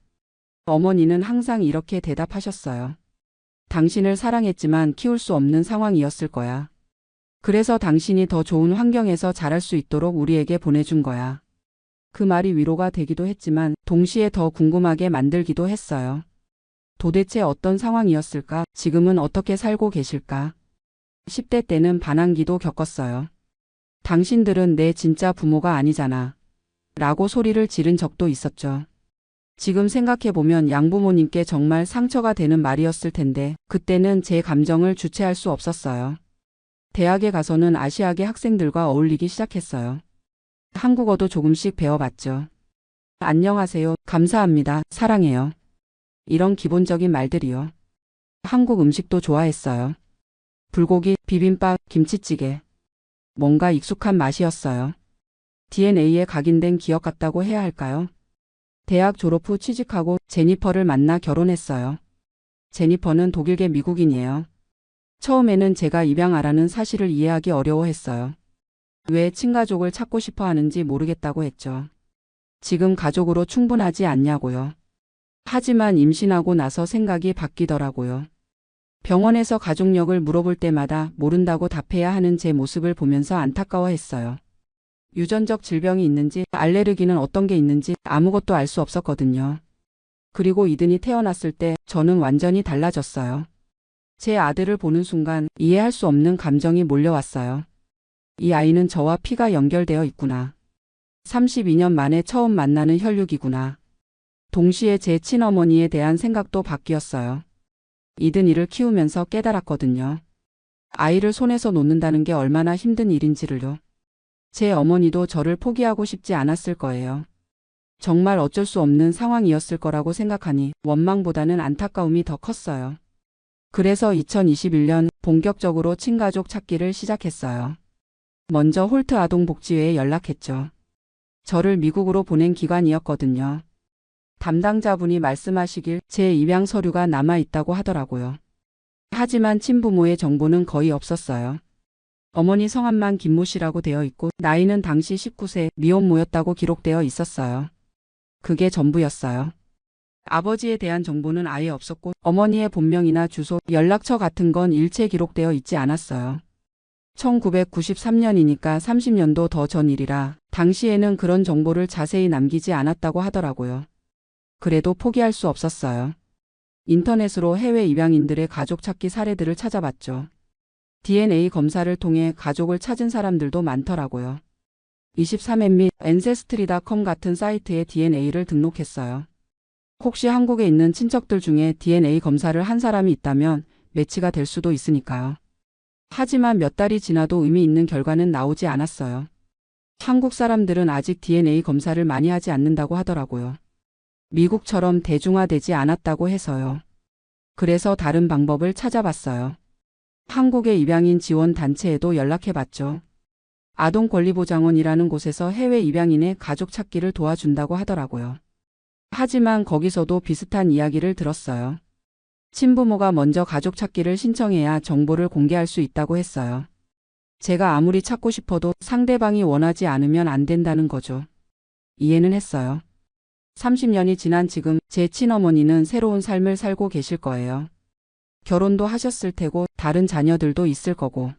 어머니는 항상 이렇게 대답하셨어요. 당신을 사랑했지만 키울 수 없는 상황이었을 거야. 그래서 당신이 더 좋은 환경에서 자랄 수 있도록 우리에게 보내준 거야. 그 말이 위로가 되기도 했지만 동시에 더 궁금하게 만들기도 했어요. 도대체 어떤 상황이었을까? 지금은 어떻게 살고 계실까? 10대 때는 반항기도 겪었어요. 당신들은 내 진짜 부모가 아니잖아. 라고 소리를 지른 적도 있었죠. 지금 생각해보면 양부모님께 정말 상처가 되는 말이었을 텐데 그때는 제 감정을 주체할 수 없었어요. 대학에 가서는 아시아계 학생들과 어울리기 시작했어요. 한국어도 조금씩 배워봤죠. 안녕하세요. 감사합니다. 사랑해요. 이런 기본적인 말들이요. 한국 음식도 좋아했어요. 불고기, 비빔밥, 김치찌개. 뭔가 익숙한 맛이었어요. DNA에 각인된 기억 같다고 해야 할까요? 대학 졸업 후 취직하고 제니퍼를 만나 결혼했어요. 제니퍼는 독일계 미국인이에요. 처음에는 제가 입양아라는 사실을 이해하기 어려워했어요. 왜 친가족을 찾고 싶어 하는지 모르겠다고 했죠. 지금 가족으로 충분하지 않냐고요. 하지만 임신하고 나서 생각이 바뀌더라고요. 병원에서 가족력을 물어볼 때마다 모른다고 답해야 하는 제 모습을 보면서 안타까워했어요. 유전적 질병이 있는지 알레르기는 어떤 게 있는지 아무것도 알 수 없었거든요. 그리고 이든이 태어났을 때 저는 완전히 달라졌어요. 제 아들을 보는 순간 이해할 수 없는 감정이 몰려왔어요. 이 아이는 저와 피가 연결되어 있구나. 32년 만에 처음 만나는 혈육이구나. 동시에 제 친어머니에 대한 생각도 바뀌었어요. 이든이를 키우면서 깨달았거든요. 아이를 손에서 놓는다는 게 얼마나 힘든 일인지를요. 제 어머니도 저를 포기하고 싶지 않았을 거예요. 정말 어쩔 수 없는 상황이었을 거라고 생각하니 원망보다는 안타까움이 더 컸어요. 그래서 2021년 본격적으로 친가족 찾기를 시작했어요. 먼저 홀트 아동복지회에 연락했죠. 저를 미국으로 보낸 기관이었거든요. 담당자분이 말씀하시길 제 입양 서류가 남아 있다고 하더라고요. 하지만 친부모의 정보는 거의 없었어요. 어머니 성함만 김모 씨라고 되어 있고 나이는 당시 19세, 미혼모였다고 기록되어 있었어요. 그게 전부였어요. 아버지에 대한 정보는 아예 없었고 어머니의 본명이나 주소, 연락처 같은 건 일체 기록되어 있지 않았어요. 1993년이니까 30년도 더 전 일이라 당시에는 그런 정보를 자세히 남기지 않았다고 하더라고요. 그래도 포기할 수 없었어요. 인터넷으로 해외 입양인들의 가족 찾기 사례들을 찾아봤죠. DNA 검사를 통해 가족을 찾은 사람들도 많더라고요. 23엔 및 앤세스트리.com 같은 사이트에 DNA를 등록했어요. 혹시 한국에 있는 친척들 중에 DNA 검사를 한 사람이 있다면 매치가 될 수도 있으니까요. 하지만 몇 달이 지나도 의미 있는 결과는 나오지 않았어요. 한국 사람들은 아직 DNA 검사를 많이 하지 않는다고 하더라고요. 미국처럼 대중화되지 않았다고 해서요. 그래서 다른 방법을 찾아봤어요. 한국의 입양인 지원 단체에도 연락해봤죠. 아동권리보장원이라는 곳에서 해외 입양인의 가족 찾기를 도와준다고 하더라고요. 하지만 거기서도 비슷한 이야기를 들었어요. 친부모가 먼저 가족 찾기를 신청해야 정보를 공개할 수 있다고 했어요. 제가 아무리 찾고 싶어도 상대방이 원하지 않으면 안 된다는 거죠. 이해는 했어요. 30년이 지난 지금 제 친어머니는 새로운 삶을 살고 계실 거예요. 결혼도 하셨을 테고 다른 자녀들도 있을 거고.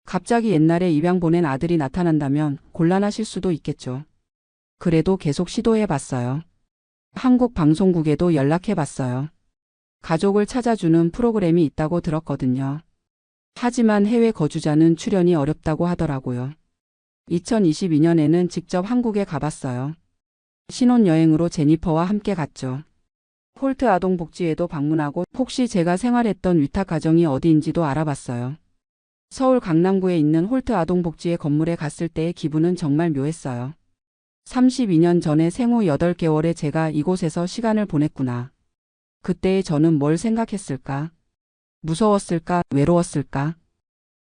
갑자기 옛날에 입양 보낸 아들이 나타난다면 곤란하실 수도 있겠죠. 그래도 계속 시도해봤어요. 한국 방송국에도 연락해봤어요. 가족을 찾아주는 프로그램이 있다고 들었거든요. 하지만 해외 거주자는 출연이 어렵다고 하더라고요. 2022년에는 직접 한국에 가봤어요. 신혼여행으로 제니퍼와 함께 갔죠. 홀트 아동복지회도 방문하고 혹시 제가 생활했던 위탁 가정이 어디인지도 알아봤어요. 서울 강남구에 있는 홀트 아동복지회 건물에 갔을 때의 기분은 정말 묘했어요. 32년 전에 생후 8개월에 제가 이곳에서 시간을 보냈구나. 그때의 저는 뭘 생각했을까? 무서웠을까? 외로웠을까?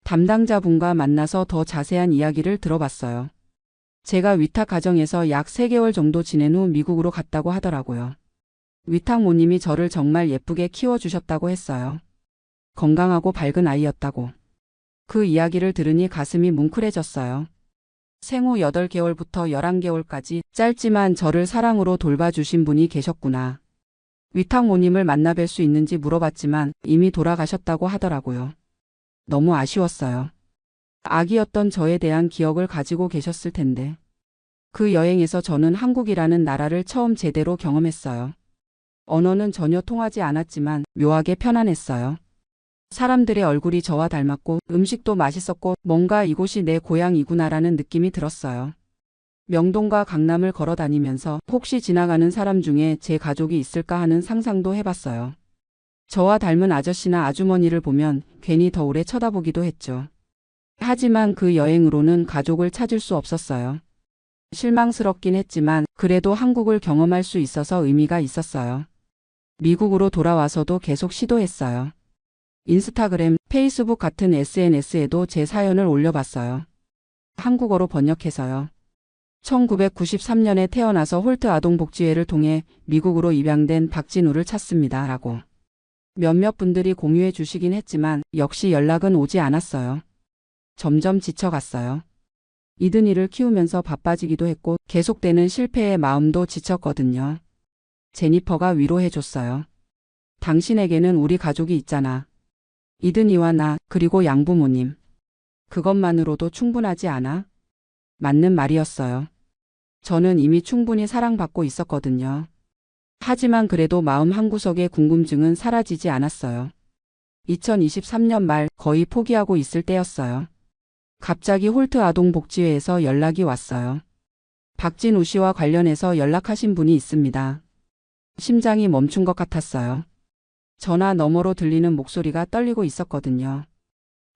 담당자분과 만나서 더 자세한 이야기를 들어봤어요. 제가 위탁 가정에서 약 3개월 정도 지낸 후 미국으로 갔다고 하더라고요. 위탁모님이 저를 정말 예쁘게 키워주셨다고 했어요. 건강하고 밝은 아이였다고. 그 이야기를 들으니 가슴이 뭉클해졌어요. 생후 8개월부터 11개월까지 짧지만 저를 사랑으로 돌봐주신 분이 계셨구나. 위탁모님을 만나뵐 수 있는지 물어봤지만 이미 돌아가셨다고 하더라고요. 너무 아쉬웠어요. 아기였던 저에 대한 기억을 가지고 계셨을 텐데. 그 여행에서 저는 한국이라는 나라를 처음 제대로 경험했어요. 언어는 전혀 통하지 않았지만 묘하게 편안했어요. 사람들의 얼굴이 저와 닮았고 음식도 맛있었고 뭔가 이곳이 내 고향이구나라는 느낌이 들었어요. 명동과 강남을 걸어 다니면서 혹시 지나가는 사람 중에 제 가족이 있을까 하는 상상도 해봤어요. 저와 닮은 아저씨나 아주머니를 보면 괜히 더 오래 쳐다보기도 했죠. 하지만 그 여행으로는 가족을 찾을 수 없었어요. 실망스럽긴 했지만 그래도 한국을 경험할 수 있어서 의미가 있었어요. 미국으로 돌아와서도 계속 시도했어요. 인스타그램, 페이스북 같은 SNS에도 제 사연을 올려봤어요. 한국어로 번역해서요. 1993년에 태어나서 홀트 아동복지회를 통해 미국으로 입양된 박진우를 찾습니다. 라고. 몇몇 분들이 공유해 주시긴 했지만 역시 연락은 오지 않았어요. 점점 지쳐갔어요. 이든이를 키우면서 바빠지기도 했고 계속되는 실패에 마음도 지쳤거든요. 제니퍼가 위로해줬어요. 당신에게는 우리 가족이 있잖아. 이든이와 나 그리고 양부모님. 그것만으로도 충분하지 않아? 맞는 말이었어요. 저는 이미 충분히 사랑받고 있었거든요. 하지만 그래도 마음 한구석의 궁금증은 사라지지 않았어요. 2023년 말 거의 포기하고 있을 때였어요. 갑자기 홀트 아동복지회에서 연락이 왔어요. 박진우 씨와 관련해서 연락하신 분이 있습니다. 심장이 멈춘 것 같았어요. 전화 너머로 들리는 목소리가 떨리고 있었거든요.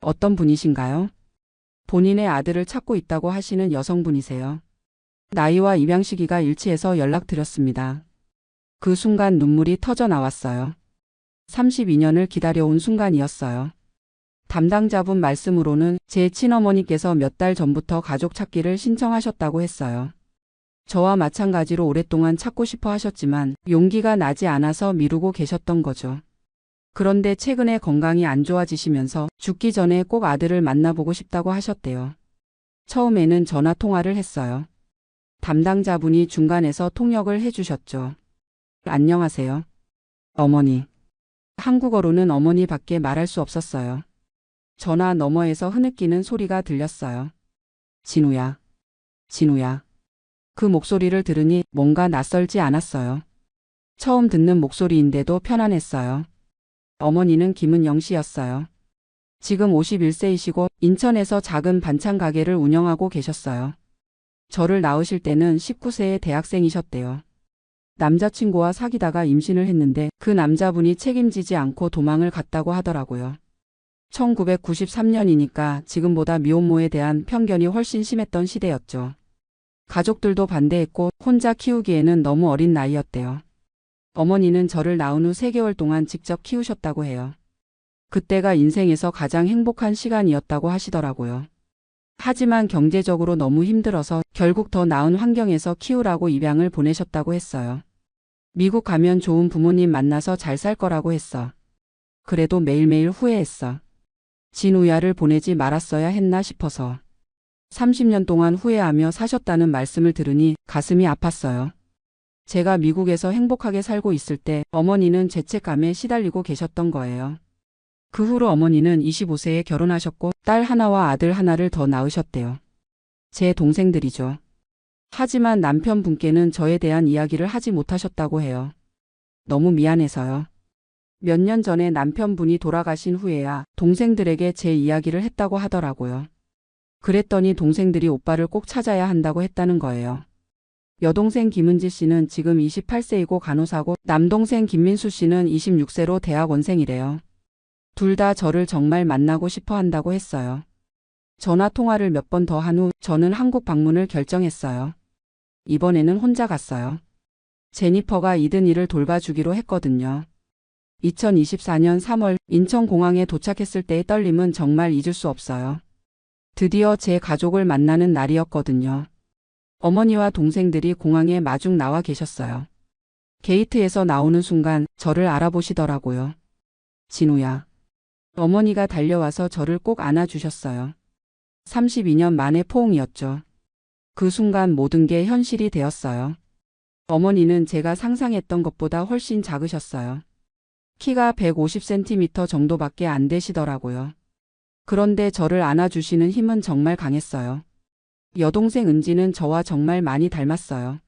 어떤 분이신가요? 본인의 아들을 찾고 있다고 하시는 여성분이세요. 나이와 입양 시기가 일치해서 연락드렸습니다. 그 순간 눈물이 터져 나왔어요. 32년을 기다려온 순간이었어요. 담당자분 말씀으로는 제 친어머니께서 몇 달 전부터 가족 찾기를 신청하셨다고 했어요. 저와 마찬가지로 오랫동안 찾고 싶어 하셨지만 용기가 나지 않아서 미루고 계셨던 거죠. 그런데 최근에 건강이 안 좋아지시면서 죽기 전에 꼭 아들을 만나보고 싶다고 하셨대요. 처음에는 전화 통화를 했어요. 담당자분이 중간에서 통역을 해주셨죠. 안녕하세요, 어머니. 한국어로는 어머니밖에 말할 수 없었어요. 전화 너머에서 흐느끼는 소리가 들렸어요. 진우야, 진우야. 그 목소리를 들으니 뭔가 낯설지 않았어요. 처음 듣는 목소리인데도 편안했어요. 어머니는 김은영 씨였어요. 지금 51세이시고 인천에서 작은 반찬 가게를 운영하고 계셨어요. 저를 낳으실 때는 19세의 대학생이셨대요. 남자친구와 사귀다가 임신을 했는데 그 남자분이 책임지지 않고 도망을 갔다고 하더라고요. 1993년이니까 지금보다 미혼모에 대한 편견이 훨씬 심했던 시대였죠. 가족들도 반대했고 혼자 키우기에는 너무 어린 나이였대요. 어머니는 저를 낳은 후 3개월 동안 직접 키우셨다고 해요. 그때가 인생에서 가장 행복한 시간이었다고 하시더라고요. 하지만 경제적으로 너무 힘들어서 결국 더 나은 환경에서 키우라고 입양을 보내셨다고 했어요. 미국 가면 좋은 부모님 만나서 잘 살 거라고 했어. 그래도 매일매일 후회했어. 진우야를 보내지 말았어야 했나 싶어서. 30년 동안 후회하며 사셨다는 말씀을 들으니 가슴이 아팠어요. 제가 미국에서 행복하게 살고 있을 때 어머니는 죄책감에 시달리고 계셨던 거예요. 그 후로 어머니는 25세에 결혼하셨고 딸 하나와 아들 하나를 더 낳으셨대요. 제 동생들이죠. 하지만 남편분께는 저에 대한 이야기를 하지 못하셨다고 해요. 너무 미안해서요. 몇 년 전에 남편분이 돌아가신 후에야 동생들에게 제 이야기를 했다고 하더라고요. 그랬더니 동생들이 오빠를 꼭 찾아야 한다고 했다는 거예요. 여동생 김은지 씨는 지금 28세이고 간호사고 남동생 김민수 씨는 26세로 대학원생이래요. 둘 다 저를 정말 만나고 싶어 한다고 했어요. 전화 통화를 몇 번 더 한 후 저는 한국 방문을 결정했어요. 이번에는 혼자 갔어요. 제니퍼가 이든이를 돌봐주기로 했거든요. 2024년 3월 인천공항에 도착했을 때의 떨림은 정말 잊을 수 없어요. 드디어 제 가족을 만나는 날이었거든요. 어머니와 동생들이 공항에 마중 나와 계셨어요. 게이트에서 나오는 순간 저를 알아보시더라고요. 진우야. 어머니가 달려와서 저를 꼭 안아주셨어요. 32년 만의 포옹이었죠. 그 순간 모든 게 현실이 되었어요. 어머니는 제가 상상했던 것보다 훨씬 작으셨어요. 키가 150cm 정도밖에 안 되시더라고요. 그런데 저를 안아주시는 힘은 정말 강했어요. 여동생 은지는 저와 정말 많이 닮았어요.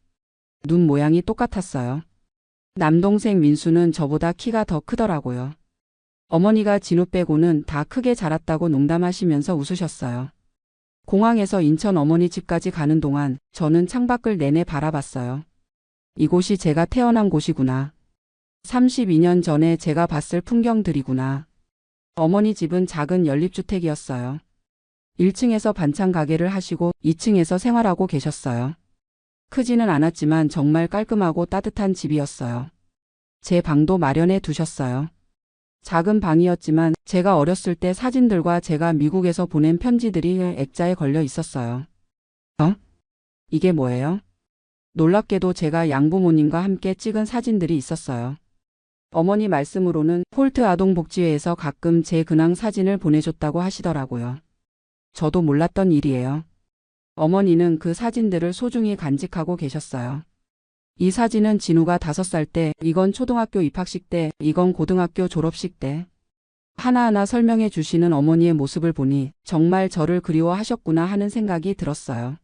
눈 모양이 똑같았어요. 남동생 민수는 저보다 키가 더 크더라고요. 어머니가 진우 빼고는 다 크게 자랐다고 농담하시면서 웃으셨어요. 공항에서 인천 어머니 집까지 가는 동안 저는 창밖을 내내 바라봤어요. 이곳이 제가 태어난 곳이구나. 32년 전에 제가 봤을 풍경들이구나. 어머니 집은 작은 연립주택이었어요. 1층에서 반찬 가게를 하시고 2층에서 생활하고 계셨어요. 크지는 않았지만 정말 깔끔하고 따뜻한 집이었어요. 제 방도 마련해 두셨어요. 작은 방이었지만 제가 어렸을 때 사진들과 제가 미국에서 보낸 편지들이 액자에 걸려 있었어요. 이게 뭐예요? 놀랍게도 제가 양부모님과 함께 찍은 사진들이 있었어요. 어머니 말씀으로는 홀트 아동복지회에서 가끔 제 근황 사진을 보내줬다고 하시더라고요. 저도 몰랐던 일이에요. 어머니는 그 사진들을 소중히 간직하고 계셨어요. 이 사진은 진우가 5살 때, 이건 초등학교 입학식 때, 이건 고등학교 졸업식 때. 하나하나 설명해 주시는 어머니의 모습을 보니 정말 저를 그리워하셨구나 하는 생각이 들었어요.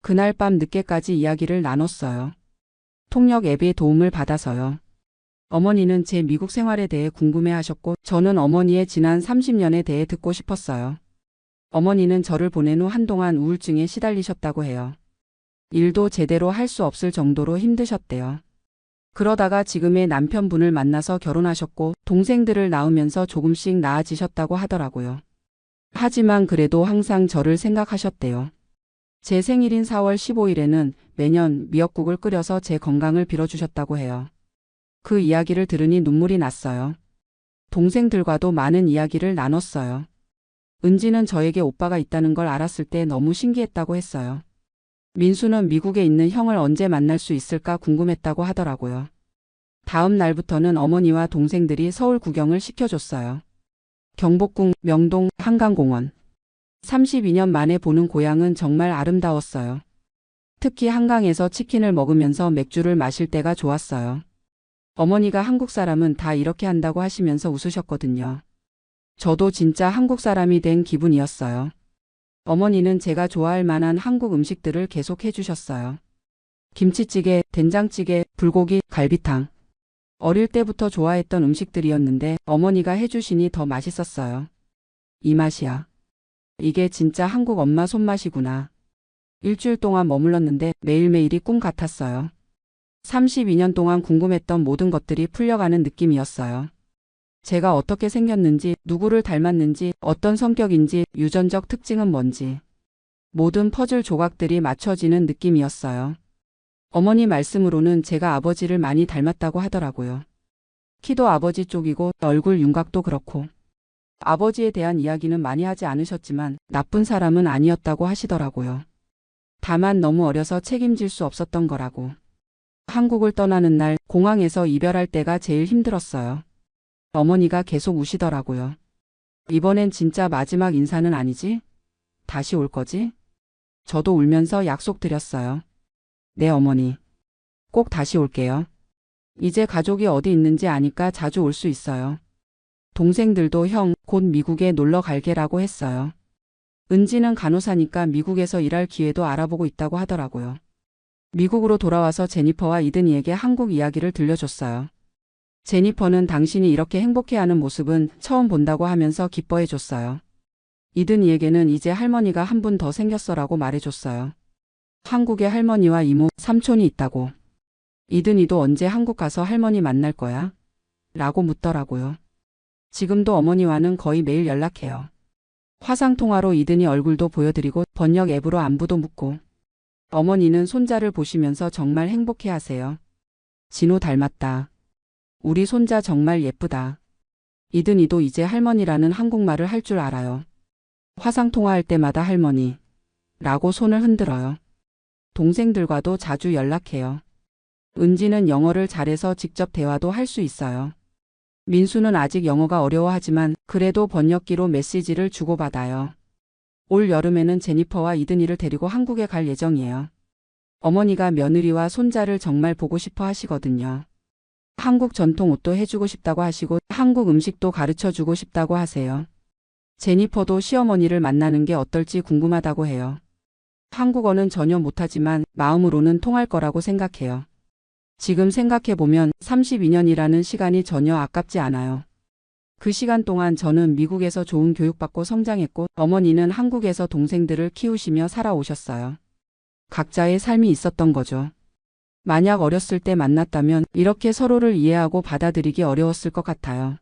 그날 밤 늦게까지 이야기를 나눴어요. 통역 앱의 도움을 받아서요. 어머니는 제 미국 생활에 대해 궁금해하셨고 저는 어머니의 지난 30년에 대해 듣고 싶었어요. 어머니는 저를 보낸 후 한동안 우울증에 시달리셨다고 해요. 일도 제대로 할 수 없을 정도로 힘드셨대요. 그러다가 지금의 남편분을 만나서 결혼하셨고 동생들을 낳으면서 조금씩 나아지셨다고 하더라고요. 하지만 그래도 항상 저를 생각하셨대요. 제 생일인 4월 15일에는 매년 미역국을 끓여서 제 건강을 빌어주셨다고 해요. 그 이야기를 들으니 눈물이 났어요. 동생들과도 많은 이야기를 나눴어요. 은지는 저에게 오빠가 있다는 걸 알았을 때 너무 신기했다고 했어요. 민수는 미국에 있는 형을 언제 만날 수 있을까 궁금했다고 하더라고요. 다음 날부터는 어머니와 동생들이 서울 구경을 시켜줬어요. 경복궁, 명동, 한강공원. 32년 만에 보는 고향은 정말 아름다웠어요. 특히 한강에서 치킨을 먹으면서 맥주를 마실 때가 좋았어요. 어머니가 한국 사람은 다 이렇게 한다고 하시면서 웃으셨거든요. 저도 진짜 한국 사람이 된 기분이었어요. 어머니는 제가 좋아할 만한 한국 음식들을 계속 해주셨어요. 김치찌개, 된장찌개, 불고기, 갈비탕. 어릴 때부터 좋아했던 음식들이었는데 어머니가 해주시니 더 맛있었어요. 이 맛이야. 이게 진짜 한국 엄마 손맛이구나. 일주일 동안 머물렀는데 매일매일이 꿈 같았어요. 32년 동안 궁금했던 모든 것들이 풀려가는 느낌이었어요. 제가 어떻게 생겼는지, 누구를 닮았는지, 어떤 성격인지, 유전적 특징은 뭔지. 모든 퍼즐 조각들이 맞춰지는 느낌이었어요. 어머니 말씀으로는 제가 아버지를 많이 닮았다고 하더라고요. 키도 아버지 쪽이고 얼굴 윤곽도 그렇고. 아버지에 대한 이야기는 많이 하지 않으셨지만 나쁜 사람은 아니었다고 하시더라고요. 다만 너무 어려서 책임질 수 없었던 거라고. 한국을 떠나는 날 공항에서 이별할 때가 제일 힘들었어요. 어머니가 계속 우시더라고요. 이번엔 진짜 마지막 인사는 아니지? 다시 올 거지? 저도 울면서 약속드렸어요. 네, 어머니. 꼭 다시 올게요. 이제 가족이 어디 있는지 아니까 자주 올 수 있어요. 동생들도 형, 곧 미국에 놀러 갈게라고 했어요. 은지는 간호사니까 미국에서 일할 기회도 알아보고 있다고 하더라고요. 미국으로 돌아와서 제니퍼와 이든이에게 한국 이야기를 들려줬어요. 제니퍼는 당신이 이렇게 행복해하는 모습은 처음 본다고 하면서 기뻐해줬어요. 이든이에게는 이제 할머니가 한 분 더 생겼어라고 말해줬어요. 한국에 할머니와 이모, 삼촌이 있다고. 이든이도 언제 한국 가서 할머니 만날 거야? 라고 묻더라고요. 지금도 어머니와는 거의 매일 연락해요. 화상통화로 이든이 얼굴도 보여드리고 번역 앱으로 안부도 묻고. 어머니는 손자를 보시면서 정말 행복해하세요. 진호 닮았다. 우리 손자 정말 예쁘다. 이든이도 이제 할머니라는 한국말을 할 줄 알아요. 화상통화할 때마다 할머니 라고 손을 흔들어요. 동생들과도 자주 연락해요. 은지는 영어를 잘해서 직접 대화도 할 수 있어요. 민수는 아직 영어가 어려워하지만 그래도 번역기로 메시지를 주고받아요. 올 여름에는 제니퍼와 이든이를 데리고 한국에 갈 예정이에요. 어머니가 며느리와 손자를 정말 보고 싶어 하시거든요. 한국 전통 옷도 해주고 싶다고 하시고 한국 음식도 가르쳐주고 싶다고 하세요. 제니퍼도 시어머니를 만나는 게 어떨지 궁금하다고 해요. 한국어는 전혀 못하지만 마음으로는 통할 거라고 생각해요. 지금 생각해보면 32년이라는 시간이 전혀 아깝지 않아요. 그 시간 동안 저는 미국에서 좋은 교육받고 성장했고 어머니는 한국에서 동생들을 키우시며 살아오셨어요. 각자의 삶이 있었던 거죠. 만약 어렸을 때 만났다면 이렇게 서로를 이해하고 받아들이기 어려웠을 것 같아요.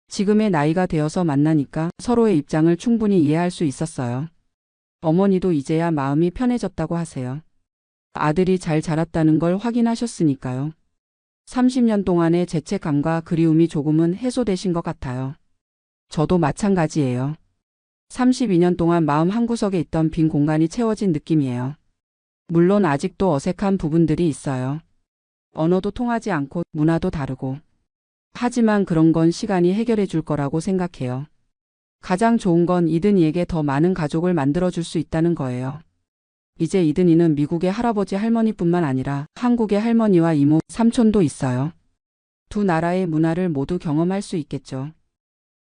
지금의 나이가 되어서 만나니까 서로의 입장을 충분히 이해할 수 있었어요. 어머니도 이제야 마음이 편해졌다고 하세요. 아들이 잘 자랐다는 걸 확인하셨으니까요. 30년 동안의 죄책감과 그리움이 조금은 해소되신 것 같아요. 저도 마찬가지예요. 32년 동안 마음 한구석에 있던 빈 공간이 채워진 느낌이에요. 물론 아직도 어색한 부분들이 있어요. 언어도 통하지 않고 문화도 다르고. 하지만 그런 건 시간이 해결해 줄 거라고 생각해요. 가장 좋은 건 이든이에게 더 많은 가족을 만들어줄 수 있다는 거예요. 이제 이든이는 미국의 할아버지 할머니뿐만 아니라 한국의 할머니와 이모, 삼촌도 있어요. 두 나라의 문화를 모두 경험할 수 있겠죠.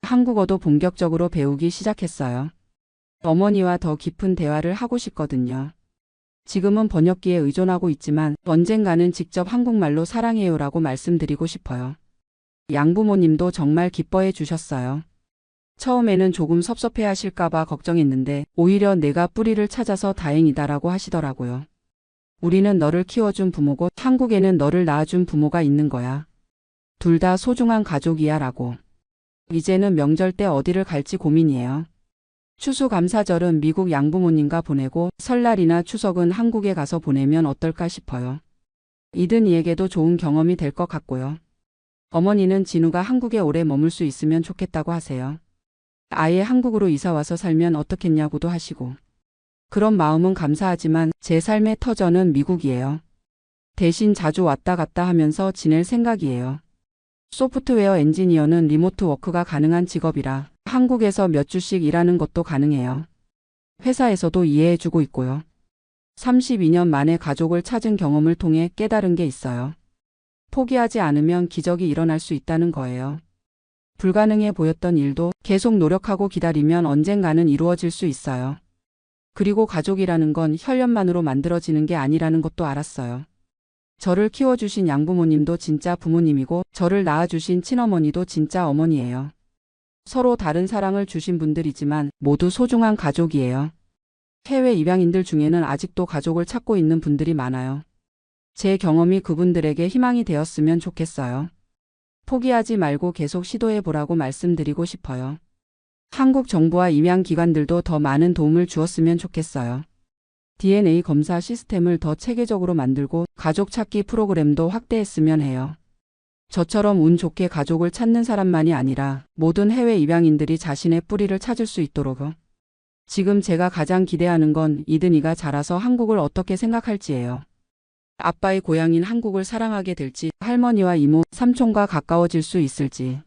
한국어도 본격적으로 배우기 시작했어요. 어머니와 더 깊은 대화를 하고 싶거든요. 지금은 번역기에 의존하고 있지만 언젠가는 직접 한국말로 사랑해요라고 말씀드리고 싶어요. 양부모님도 정말 기뻐해 주셨어요. 처음에는 조금 섭섭해 하실까봐 걱정했는데 오히려 내가 뿌리를 찾아서 다행이다라고 하시더라고요. 우리는 너를 키워준 부모고 한국에는 너를 낳아준 부모가 있는 거야. 둘 다 소중한 가족이야 라고. 이제는 명절 때 어디를 갈지 고민이에요. 추수감사절은 미국 양부모님과 보내고 설날이나 추석은 한국에 가서 보내면 어떨까 싶어요. 이든이에게도 좋은 경험이 될 것 같고요. 어머니는 진우가 한국에 오래 머물 수 있으면 좋겠다고 하세요. 아예 한국으로 이사 와서 살면 어떻겠냐고도 하시고. 그런 마음은 감사하지만 제 삶의 터전은 미국이에요. 대신 자주 왔다 갔다 하면서 지낼 생각이에요. 소프트웨어 엔지니어는 리모트 워크가 가능한 직업이라 한국에서 몇 주씩 일하는 것도 가능해요. 회사에서도 이해해주고 있고요. 32년 만에 가족을 찾은 경험을 통해 깨달은 게 있어요. 포기하지 않으면 기적이 일어날 수 있다는 거예요. 불가능해 보였던 일도 계속 노력하고 기다리면 언젠가는 이루어질 수 있어요. 그리고 가족이라는 건 혈연만으로 만들어지는 게 아니라는 것도 알았어요. 저를 키워주신 양부모님도 진짜 부모님이고 저를 낳아주신 친어머니도 진짜 어머니예요. 서로 다른 사랑을 주신 분들이지만 모두 소중한 가족이에요. 해외 입양인들 중에는 아직도 가족을 찾고 있는 분들이 많아요. 제 경험이 그분들에게 희망이 되었으면 좋겠어요. 포기하지 말고 계속 시도해 보라고 말씀드리고 싶어요. 한국 정부와 입양기관들도 더 많은 도움을 주었으면 좋겠어요. DNA 검사 시스템을 더 체계적으로 만들고 가족 찾기 프로그램도 확대했으면 해요. 저처럼 운 좋게 가족을 찾는 사람만이 아니라 모든 해외 입양인들이 자신의 뿌리를 찾을 수 있도록. 지금 제가 가장 기대하는 건 이든이가 자라서 한국을 어떻게 생각할지예요. 아빠의 고향인 한국을 사랑하게 될지, 할머니와 이모, 삼촌과 가까워질 수 있을지.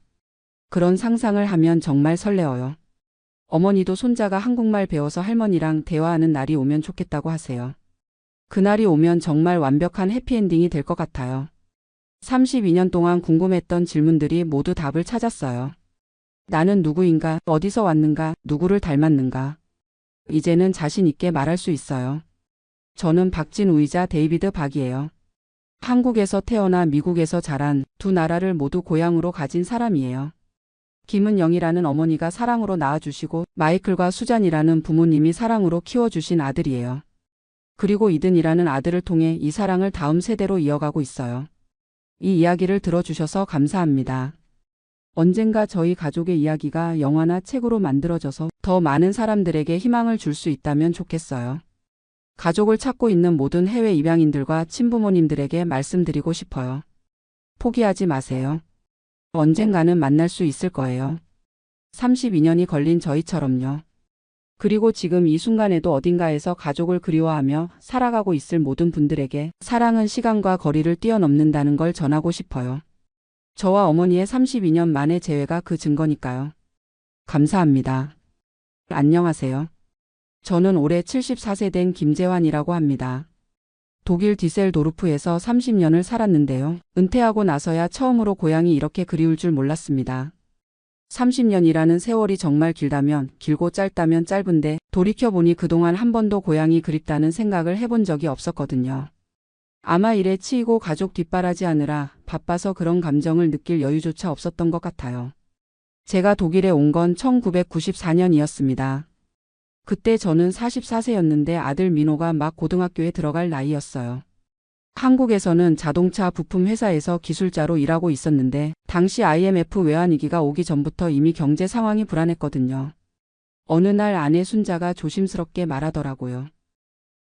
그런 상상을 하면 정말 설레어요. 어머니도 손자가 한국말 배워서 할머니랑 대화하는 날이 오면 좋겠다고 하세요. 그날이 오면 정말 완벽한 해피엔딩이 될 것 같아요. 32년 동안 궁금했던 질문들이 모두 답을 찾았어요. 나는 누구인가, 어디서 왔는가, 누구를 닮았는가. 이제는 자신 있게 말할 수 있어요. 저는 박진우이자 데이비드 박이에요. 한국에서 태어나 미국에서 자란 두 나라를 모두 고향으로 가진 사람이에요. 김은영이라는 어머니가 사랑으로 낳아주시고 마이클과 수잔이라는 부모님이 사랑으로 키워주신 아들이에요. 그리고 이든이라는 아들을 통해 이 사랑을 다음 세대로 이어가고 있어요. 이 이야기를 들어주셔서 감사합니다. 언젠가 저희 가족의 이야기가 영화나 책으로 만들어져서 더 많은 사람들에게 희망을 줄 수 있다면 좋겠어요. 가족을 찾고 있는 모든 해외 입양인들과 친부모님들에게 말씀드리고 싶어요. 포기하지 마세요. 언젠가는 만날 수 있을 거예요. 32년이 걸린 저희처럼요. 그리고 지금 이 순간에도 어딘가에서 가족을 그리워하며 살아가고 있을 모든 분들에게 사랑은 시간과 거리를 뛰어넘는다는 걸 전하고 싶어요. 저와 어머니의 32년 만의 재회가 그 증거니까요. 감사합니다. 안녕하세요. 저는 올해 74세 된 김재환이라고 합니다. 독일 디셀도르프에서 30년을 살았는데요. 은퇴하고 나서야 처음으로 고향이 이렇게 그리울 줄 몰랐습니다. 30년이라는 세월이 정말 길다면 길고 짧다면 짧은데 돌이켜보니 그동안 한 번도 고향이 그립다는 생각을 해본 적이 없었거든요. 아마 일에 치이고 가족 뒷바라지하느라 바빠서 그런 감정을 느낄 여유조차 없었던 것 같아요. 제가 독일에 온 건 1994년이었습니다. 그때 저는 44세였는데 아들 민호가 막 고등학교에 들어갈 나이였어요. 한국에서는 자동차 부품 회사에서 기술자로 일하고 있었는데 당시 IMF 외환위기가 오기 전부터 이미 경제 상황이 불안했거든요. 어느 날 아내 순자가 조심스럽게 말하더라고요.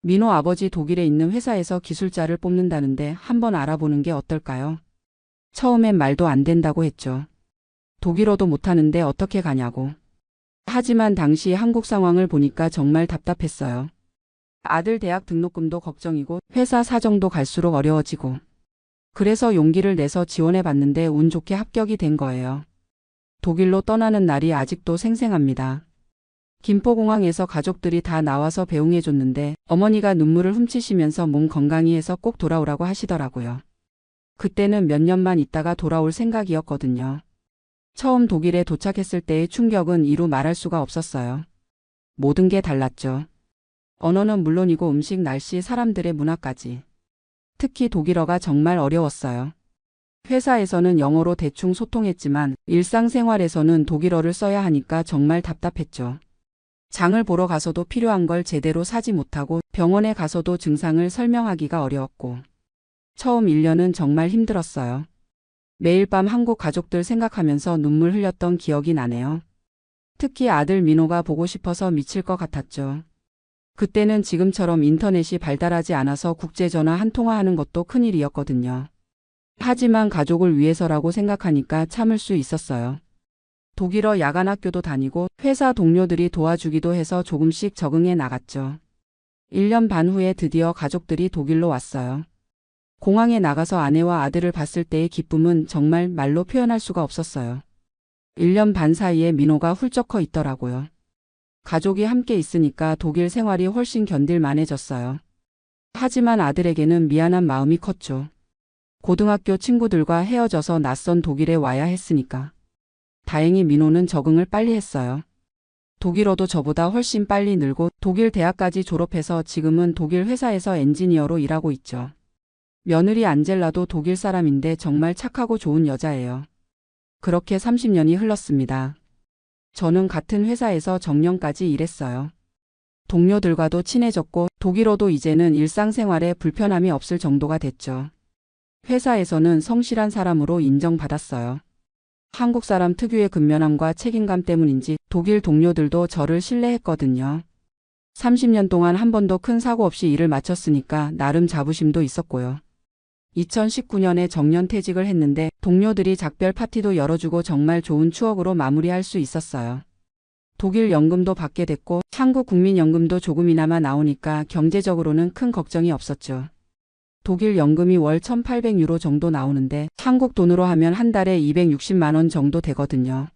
민호 아버지 독일에 있는 회사에서 기술자를 뽑는다는데 한번 알아보는 게 어떨까요? 처음엔 말도 안 된다고 했죠. 독일어도 못하는데 어떻게 가냐고. 하지만 당시 한국 상황을 보니까 정말 답답했어요. 아들 대학 등록금도 걱정이고 회사 사정도 갈수록 어려워지고. 그래서 용기를 내서 지원해봤는데 운 좋게 합격이 된 거예요. 독일로 떠나는 날이 아직도 생생합니다. 김포공항에서 가족들이 다 나와서 배웅해줬는데 어머니가 눈물을 훔치시면서 몸 건강히 해서 꼭 돌아오라고 하시더라고요. 그때는 몇 년만 있다가 돌아올 생각이었거든요. 처음 독일에 도착했을 때의 충격은 이루 말할 수가 없었어요. 모든 게 달랐죠. 언어는 물론이고 음식, 날씨, 사람들의 문화까지. 특히 독일어가 정말 어려웠어요. 회사에서는 영어로 대충 소통했지만 일상생활에서는 독일어를 써야 하니까 정말 답답했죠. 장을 보러 가서도 필요한 걸 제대로 사지 못하고 병원에 가서도 증상을 설명하기가 어려웠고. 처음 1년은 정말 힘들었어요. 매일 밤 한국 가족들 생각하면서 눈물 흘렸던 기억이 나네요. 특히 아들 민호가 보고 싶어서 미칠 것 같았죠. 그때는 지금처럼 인터넷이 발달하지 않아서 국제전화 한 통화하는 것도 큰일이었거든요. 하지만 가족을 위해서라고 생각하니까 참을 수 있었어요. 독일어 야간학교도 다니고 회사 동료들이 도와주기도 해서 조금씩 적응해 나갔죠. 1년 반 후에 드디어 가족들이 독일로 왔어요. 공항에 나가서 아내와 아들을 봤을 때의 기쁨은 정말 말로 표현할 수가 없었어요. 1년 반 사이에 민호가 훌쩍 커 있더라고요. 가족이 함께 있으니까 독일 생활이 훨씬 견딜만해졌어요. 하지만 아들에게는 미안한 마음이 컸죠. 고등학교 친구들과 헤어져서 낯선 독일에 와야 했으니까. 다행히 민호는 적응을 빨리 했어요. 독일어도 저보다 훨씬 빨리 늘고 독일 대학까지 졸업해서 지금은 독일 회사에서 엔지니어로 일하고 있죠. 며느리 안젤라도 독일 사람인데 정말 착하고 좋은 여자예요. 그렇게 30년이 흘렀습니다. 저는 같은 회사에서 정년까지 일했어요. 동료들과도 친해졌고 독일어도 이제는 일상생활에 불편함이 없을 정도가 됐죠. 회사에서는 성실한 사람으로 인정받았어요. 한국 사람 특유의 근면함과 책임감 때문인지 독일 동료들도 저를 신뢰했거든요. 30년 동안 한 번도 큰 사고 없이 일을 마쳤으니까 나름 자부심도 있었고요. 2019년에 정년퇴직을 했는데 동료들이 작별 파티도 열어주고 정말 좋은 추억으로 마무리할 수 있었어요. 독일 연금도 받게 됐고 한국 국민연금도 조금이나마 나오니까 경제적으로는 큰 걱정이 없었죠. 독일 연금이 월 1,800유로 정도 나오는데 한국 돈으로 하면 한 달에 260만 원 정도 되거든요.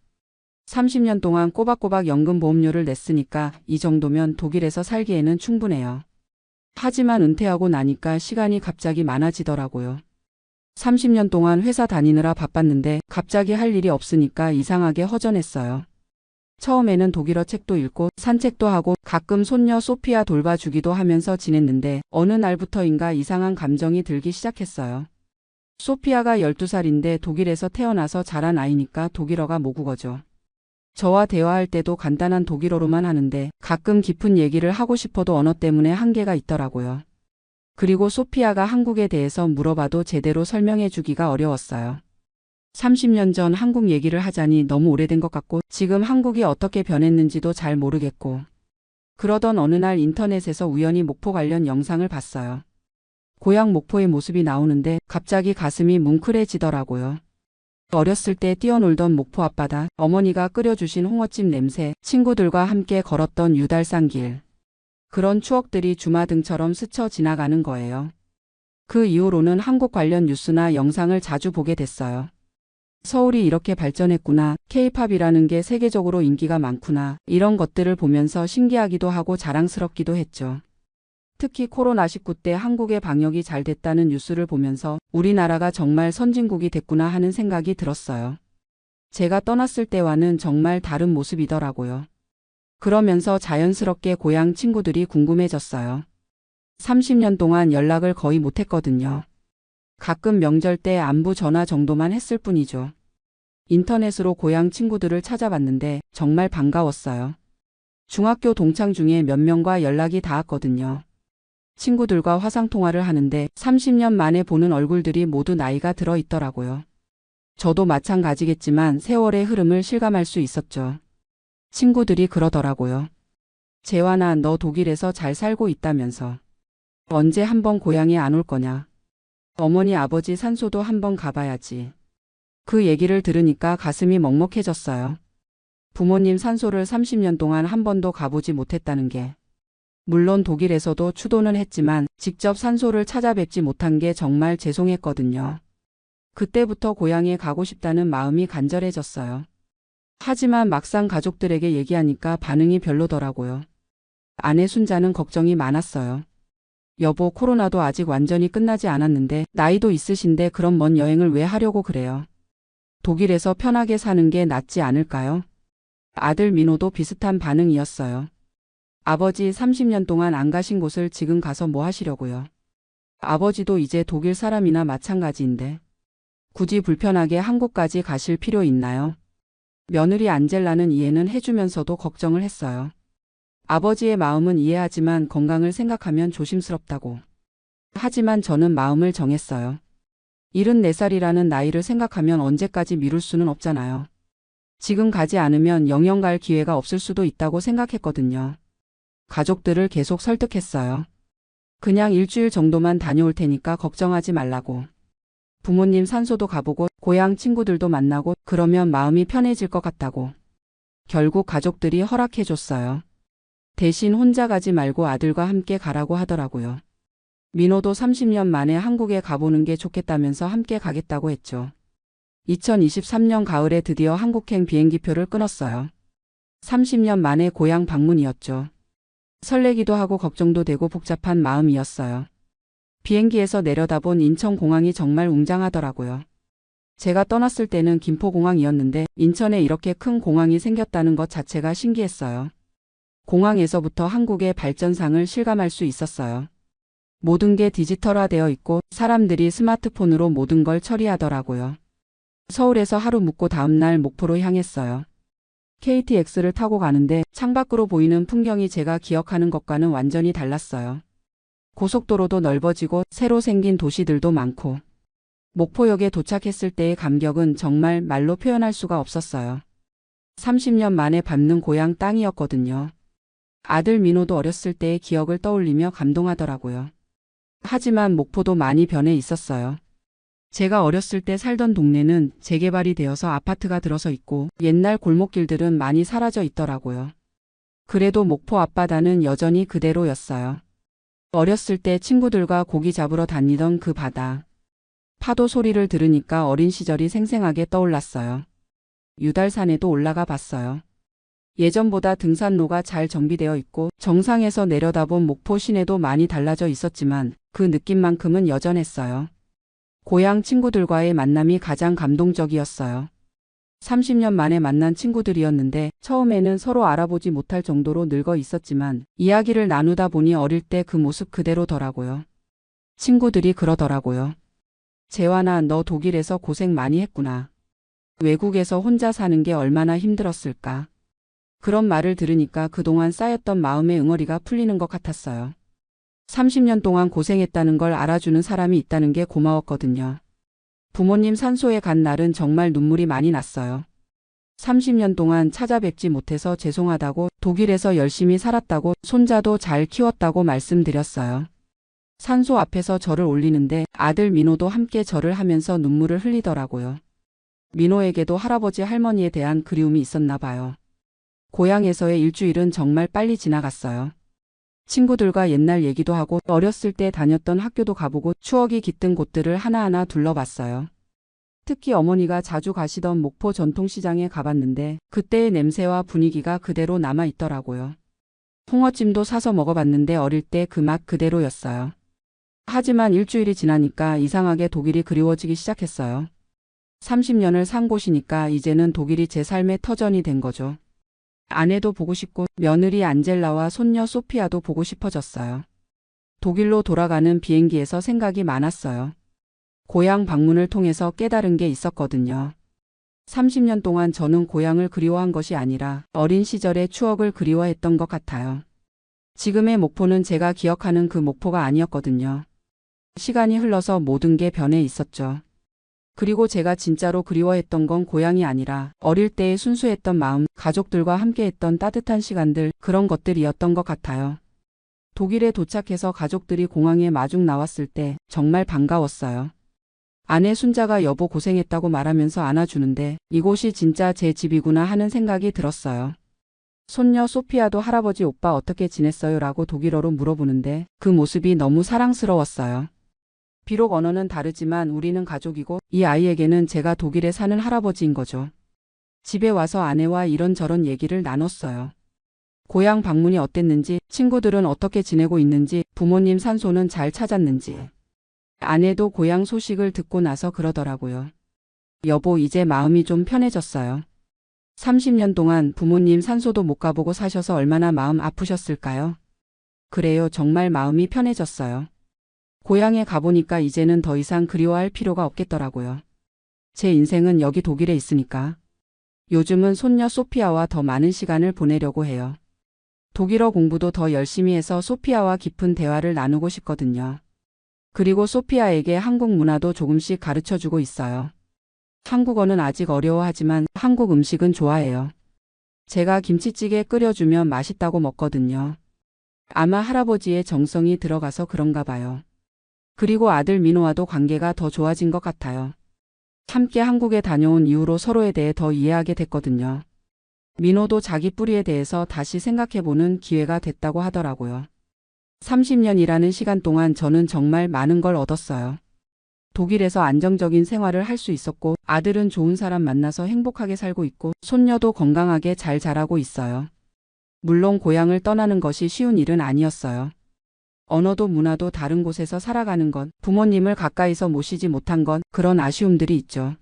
30년 동안 꼬박꼬박 연금 보험료를 냈으니까 이 정도면 독일에서 살기에는 충분해요. 하지만 은퇴하고 나니까 시간이 갑자기 많아지더라고요. 30년 동안 회사 다니느라 바빴는데 갑자기 할 일이 없으니까 이상하게 허전했어요. 처음에는 독일어 책도 읽고 산책도 하고 가끔 손녀 소피아 돌봐주기도 하면서 지냈는데 어느 날부터인가 이상한 감정이 들기 시작했어요. 소피아가 12살인데 독일에서 태어나서 자란 아이니까 독일어가 모국어죠. 저와 대화할 때도 간단한 독일어로만 하는데 가끔 깊은 얘기를 하고 싶어도 언어 때문에 한계가 있더라고요. 그리고 소피아가 한국에 대해서 물어봐도 제대로 설명해 주기가 어려웠어요. 30년 전 한국 얘기를 하자니 너무 오래된 것 같고 지금 한국이 어떻게 변했는지도 잘 모르겠고 그러던 어느 날 인터넷에서 우연히 목포 관련 영상을 봤어요. 고향 목포의 모습이 나오는데 갑자기 가슴이 뭉클해지더라고요. 어렸을 때 뛰어놀던 목포 앞바다, 어머니가 끓여주신 홍어찜 냄새, 친구들과 함께 걸었던 유달산 길. 그런 추억들이 주마등처럼 스쳐 지나가는 거예요. 그 이후로는 한국 관련 뉴스나 영상을 자주 보게 됐어요. 서울이 이렇게 발전했구나, K-팝이라는 게 세계적으로 인기가 많구나, 이런 것들을 보면서 신기하기도 하고 자랑스럽기도 했죠. 특히 코로나19 때 한국의 방역이 잘 됐다는 뉴스를 보면서 우리나라가 정말 선진국이 됐구나 하는 생각이 들었어요. 제가 떠났을 때와는 정말 다른 모습이더라고요. 그러면서 자연스럽게 고향 친구들이 궁금해졌어요. 30년 동안 연락을 거의 못했거든요. 가끔 명절 때 안부 전화 정도만 했을 뿐이죠. 인터넷으로 고향 친구들을 찾아봤는데 정말 반가웠어요. 중학교 동창 중에 몇 명과 연락이 닿았거든요. 친구들과 화상통화를 하는데 30년 만에 보는 얼굴들이 모두 나이가 들어 있더라고요. 저도 마찬가지겠지만 세월의 흐름을 실감할 수 있었죠. 친구들이 그러더라고요. 재환아, 너 독일에서 잘 살고 있다면서. 언제 한번 고향에 안 올 거냐. 어머니 아버지 산소도 한번 가봐야지. 그 얘기를 들으니까 가슴이 먹먹해졌어요. 부모님 산소를 30년 동안 한 번도 가보지 못했다는 게. 물론 독일에서도 추도는 했지만 직접 산소를 찾아뵙지 못한 게 정말 죄송했거든요. 그때부터 고향에 가고 싶다는 마음이 간절해졌어요. 하지만 막상 가족들에게 얘기하니까 반응이 별로더라고요. 아내 순자는 걱정이 많았어요. 여보, 코로나도 아직 완전히 끝나지 않았는데 나이도 있으신데 그런 먼 여행을 왜 하려고 그래요? 독일에서 편하게 사는 게 낫지 않을까요? 아들 민호도 비슷한 반응이었어요. 아버지 30년 동안 안 가신 곳을 지금 가서 뭐 하시려고요? 아버지도 이제 독일 사람이나 마찬가지인데 굳이 불편하게 한국까지 가실 필요 있나요? 며느리 안젤라는 이해는 해주면서도 걱정을 했어요. 아버지의 마음은 이해하지만 건강을 생각하면 조심스럽다고. 하지만 저는 마음을 정했어요. 74살이라는 나이를 생각하면 언제까지 미룰 수는 없잖아요. 지금 가지 않으면 영영 갈 기회가 없을 수도 있다고 생각했거든요. 가족들을 계속 설득했어요. 그냥 일주일 정도만 다녀올 테니까 걱정하지 말라고. 부모님 산소도 가보고 고향 친구들도 만나고 그러면 마음이 편해질 것 같다고. 결국 가족들이 허락해줬어요. 대신 혼자 가지 말고 아들과 함께 가라고 하더라고요. 민호도 30년 만에 한국에 가보는 게 좋겠다면서 함께 가겠다고 했죠. 2023년 가을에 드디어 한국행 비행기표를 끊었어요. 30년 만에 고향 방문이었죠. 설레기도 하고 걱정도 되고 복잡한 마음이었어요. 비행기에서 내려다본 인천공항이 정말 웅장하더라고요. 제가 떠났을 때는 김포공항이었는데 인천에 이렇게 큰 공항이 생겼다는 것 자체가 신기했어요. 공항에서부터 한국의 발전상을 실감할 수 있었어요. 모든 게 디지털화되어 있고 사람들이 스마트폰으로 모든 걸 처리하더라고요. 서울에서 하루 묵고 다음날 목포로 향했어요. KTX를 타고 가는데 창밖으로 보이는 풍경이 제가 기억하는 것과는 완전히 달랐어요. 고속도로도 넓어지고 새로 생긴 도시들도 많고 목포역에 도착했을 때의 감격은 정말 말로 표현할 수가 없었어요. 30년 만에 밟는 고향 땅이었거든요. 아들 민호도 어렸을 때의 기억을 떠올리며 감동하더라고요. 하지만 목포도 많이 변해 있었어요. 제가 어렸을 때 살던 동네는 재개발이 되어서 아파트가 들어서 있고 옛날 골목길들은 많이 사라져 있더라고요. 그래도 목포 앞바다는 여전히 그대로였어요. 어렸을 때 친구들과 고기 잡으러 다니던 그 바다. 파도 소리를 들으니까 어린 시절이 생생하게 떠올랐어요. 유달산에도 올라가 봤어요. 예전보다 등산로가 잘 정비되어 있고 정상에서 내려다본 목포 시내도 많이 달라져 있었지만 그 느낌만큼은 여전했어요. 고향 친구들과의 만남이 가장 감동적이었어요. 30년 만에 만난 친구들이었는데 처음에는 서로 알아보지 못할 정도로 늙어 있었지만 이야기를 나누다 보니 어릴 때 그 모습 그대로더라고요. 친구들이 그러더라고요. 재환아, 너 독일에서 고생 많이 했구나. 외국에서 혼자 사는 게 얼마나 힘들었을까. 그런 말을 들으니까 그동안 쌓였던 마음의 응어리가 풀리는 것 같았어요. 30년 동안 고생했다는 걸 알아주는 사람이 있다는 게 고마웠거든요. 부모님 산소에 간 날은 정말 눈물이 많이 났어요. 30년 동안 찾아뵙지 못해서 죄송하다고 독일에서 열심히 살았다고 손자도 잘 키웠다고 말씀드렸어요. 산소 앞에서 절을 올리는데 아들 민호도 함께 절을 하면서 눈물을 흘리더라고요. 민호에게도 할아버지 할머니에 대한 그리움이 있었나 봐요. 고향에서의 일주일은 정말 빨리 지나갔어요. 친구들과 옛날 얘기도 하고 어렸을 때 다녔던 학교도 가보고 추억이 깃든 곳들을 하나하나 둘러봤어요. 특히 어머니가 자주 가시던 목포 전통시장에 가봤는데 그때의 냄새와 분위기가 그대로 남아있더라고요. 홍어찜도 사서 먹어봤는데 어릴 때 그 맛 그대로였어요. 하지만 일주일이 지나니까 이상하게 독일이 그리워지기 시작했어요. 30년을 산 곳이니까 이제는 독일이 제 삶의 터전이 된 거죠. 아내도 보고 싶고 며느리 안젤라와 손녀 소피아도 보고 싶어졌어요. 독일로 돌아가는 비행기에서 생각이 많았어요. 고향 방문을 통해서 깨달은 게 있었거든요. 30년 동안 저는 고향을 그리워한 것이 아니라 어린 시절의 추억을 그리워했던 것 같아요. 지금의 목포는 제가 기억하는 그 목포가 아니었거든요. 시간이 흘러서 모든 게 변해 있었죠. 그리고 제가 진짜로 그리워했던 건 고향이 아니라 어릴 때의 순수했던 마음, 가족들과 함께했던 따뜻한 시간들, 그런 것들이었던 것 같아요. 독일에 도착해서 가족들이 공항에 마중 나왔을 때 정말 반가웠어요. 아내 순자가 여보 고생했다고 말하면서 안아주는데 이곳이 진짜 제 집이구나 하는 생각이 들었어요. 손녀 소피아도 할아버지 오빠 어떻게 지냈어요? 라고 독일어로 물어보는데 그 모습이 너무 사랑스러웠어요. 비록 언어는 다르지만 우리는 가족이고 이 아이에게는 제가 독일에 사는 할아버지인 거죠. 집에 와서 아내와 이런저런 얘기를 나눴어요. 고향 방문이 어땠는지, 친구들은 어떻게 지내고 있는지, 부모님 산소는 잘 찾았는지. 아내도 고향 소식을 듣고 나서 그러더라고요. 여보, 이제 마음이 좀 편해졌어요. 30년 동안 부모님 산소도 못 가보고 사셔서 얼마나 마음 아프셨을까요? 그래요, 정말 마음이 편해졌어요. 고향에 가보니까 이제는 더 이상 그리워할 필요가 없겠더라고요. 제 인생은 여기 독일에 있으니까. 요즘은 손녀 소피아와 더 많은 시간을 보내려고 해요. 독일어 공부도 더 열심히 해서 소피아와 깊은 대화를 나누고 싶거든요. 그리고 소피아에게 한국 문화도 조금씩 가르쳐주고 있어요. 한국어는 아직 어려워하지만 한국 음식은 좋아해요. 제가 김치찌개 끓여주면 맛있다고 먹거든요. 아마 할아버지의 정성이 들어가서 그런가 봐요. 그리고 아들 민호와도 관계가 더 좋아진 것 같아요. 함께 한국에 다녀온 이후로 서로에 대해 더 이해하게 됐거든요. 민호도 자기 뿌리에 대해서 다시 생각해보는 기회가 됐다고 하더라고요. 30년이라는 시간 동안 저는 정말 많은 걸 얻었어요. 독일에서 안정적인 생활을 할 수 있었고, 아들은 좋은 사람 만나서 행복하게 살고 있고, 손녀도 건강하게 잘 자라고 있어요. 물론 고향을 떠나는 것이 쉬운 일은 아니었어요. 언어도 문화도 다른 곳에서 살아가는 건, 부모님을 가까이서 모시지 못한 건 그런 아쉬움들이 있죠.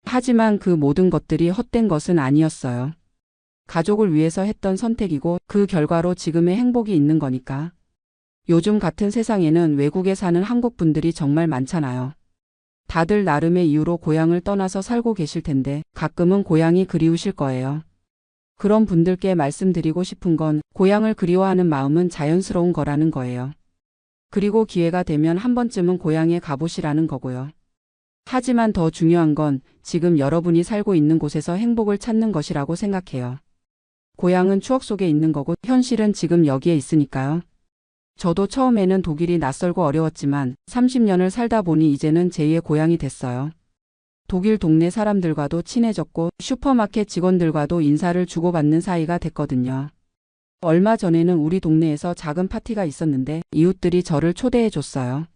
하지만 그 모든 것들이 헛된 것은 아니었어요. 가족을 위해서 했던 선택이고 그 결과로 지금의 행복이 있는 거니까. 요즘 같은 세상에는 외국에 사는 한국 분들이 정말 많잖아요. 다들 나름의 이유로 고향을 떠나서 살고 계실 텐데 가끔은 고향이 그리우실 거예요. 그런 분들께 말씀드리고 싶은 건 고향을 그리워하는 마음은 자연스러운 거라는 거예요. 그리고 기회가 되면 한 번쯤은 고향에 가보시라는 거고요. 하지만 더 중요한 건 지금 여러분이 살고 있는 곳에서 행복을 찾는 것이라고 생각해요. 고향은 추억 속에 있는 거고 현실은 지금 여기에 있으니까요. 저도 처음에는 독일이 낯설고 어려웠지만 30년을 살다 보니 이제는 제2의 고향이 됐어요. 독일 동네 사람들과도 친해졌고 슈퍼마켓 직원들과도 인사를 주고받는 사이가 됐거든요. 얼마 전에는 우리 동네에서 작은 파티가 있었는데 이웃들이 저를 초대해 줬어요.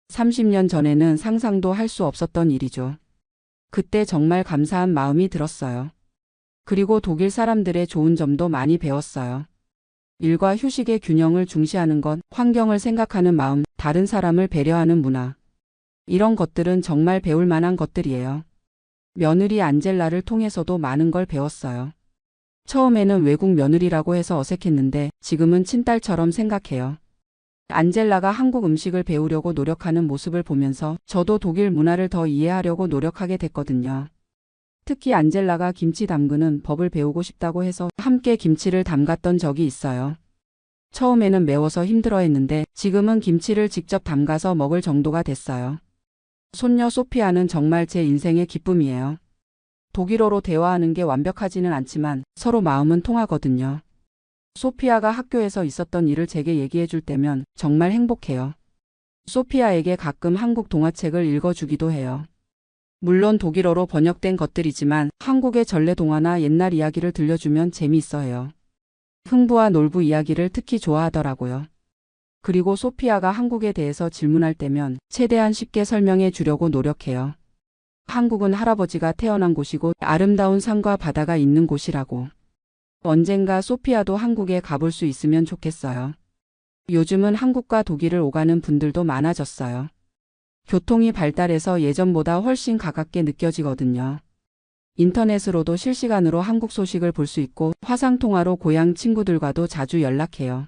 30년 전에는 상상도 할 수 없었던 일이죠. 그때 정말 감사한 마음이 들었어요. 그리고 독일 사람들의 좋은 점도 많이 배웠어요. 일과 휴식의 균형을 중시하는 것, 환경을 생각하는 마음, 다른 사람을 배려하는 문화. 이런 것들은 정말 배울 만한 것들이에요. 며느리 안젤라를 통해서도 많은 걸 배웠어요. 처음에는 외국 며느리라고 해서 어색했는데 지금은 친딸처럼 생각해요. 안젤라가 한국 음식을 배우려고 노력하는 모습을 보면서 저도 독일 문화를 더 이해하려고 노력하게 됐거든요. 특히 안젤라가 김치 담그는 법을 배우고 싶다고 해서 함께 김치를 담갔던 적이 있어요. 처음에는 매워서 힘들어했는데 지금은 김치를 직접 담가서 먹을 정도가 됐어요. 손녀 소피아는 정말 제 인생의 기쁨이에요. 독일어로 대화하는 게 완벽하지는 않지만 서로 마음은 통하거든요. 소피아가 학교에서 있었던 일을 제게 얘기해 줄 때면 정말 행복해요. 소피아에게 가끔 한국 동화책을 읽어주기도 해요. 물론 독일어로 번역된 것들이지만 한국의 전래 동화나 옛날 이야기를 들려주면 재미있어해요. 흥부와 놀부 이야기를 특히 좋아하더라고요. 그리고 소피아가 한국에 대해서 질문할 때면 최대한 쉽게 설명해 주려고 노력해요. 한국은 할아버지가 태어난 곳이고 아름다운 산과 바다가 있는 곳이라고. 언젠가 소피아도 한국에 가볼 수 있으면 좋겠어요. 요즘은 한국과 독일을 오가는 분들도 많아졌어요. 교통이 발달해서 예전보다 훨씬 가깝게 느껴지거든요. 인터넷으로도 실시간으로 한국 소식을 볼 수 있고 화상통화로 고향 친구들과도 자주 연락해요.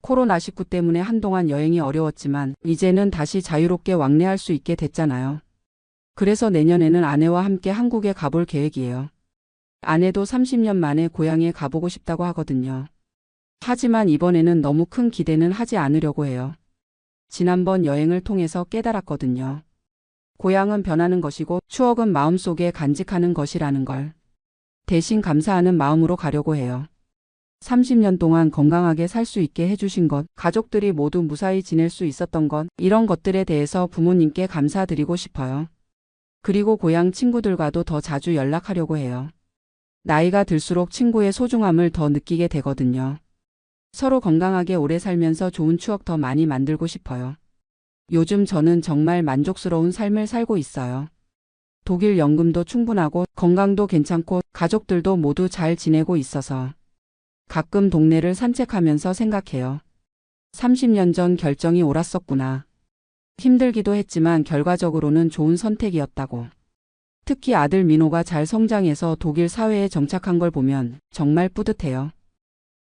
코로나19 때문에 한동안 여행이 어려웠지만 이제는 다시 자유롭게 왕래할 수 있게 됐잖아요. 그래서 내년에는 아내와 함께 한국에 가볼 계획이에요. 아내도 30년 만에 고향에 가보고 싶다고 하거든요. 하지만 이번에는 너무 큰 기대는 하지 않으려고 해요. 지난번 여행을 통해서 깨달았거든요. 고향은 변하는 것이고 추억은 마음속에 간직하는 것이라는 걸. 대신 감사하는 마음으로 가려고 해요. 30년 동안 건강하게 살 수 있게 해주신 것, 가족들이 모두 무사히 지낼 수 있었던 것, 이런 것들에 대해서 부모님께 감사드리고 싶어요. 그리고 고향 친구들과도 더 자주 연락하려고 해요. 나이가 들수록 친구의 소중함을 더 느끼게 되거든요. 서로 건강하게 오래 살면서 좋은 추억 더 많이 만들고 싶어요. 요즘 저는 정말 만족스러운 삶을 살고 있어요. 독일 연금도 충분하고 건강도 괜찮고 가족들도 모두 잘 지내고 있어서 가끔 동네를 산책하면서 생각해요. 30년 전 결정이 옳았었구나. 힘들기도 했지만 결과적으로는 좋은 선택이었다고. 특히 아들 민호가 잘 성장해서 독일 사회에 정착한 걸 보면 정말 뿌듯해요.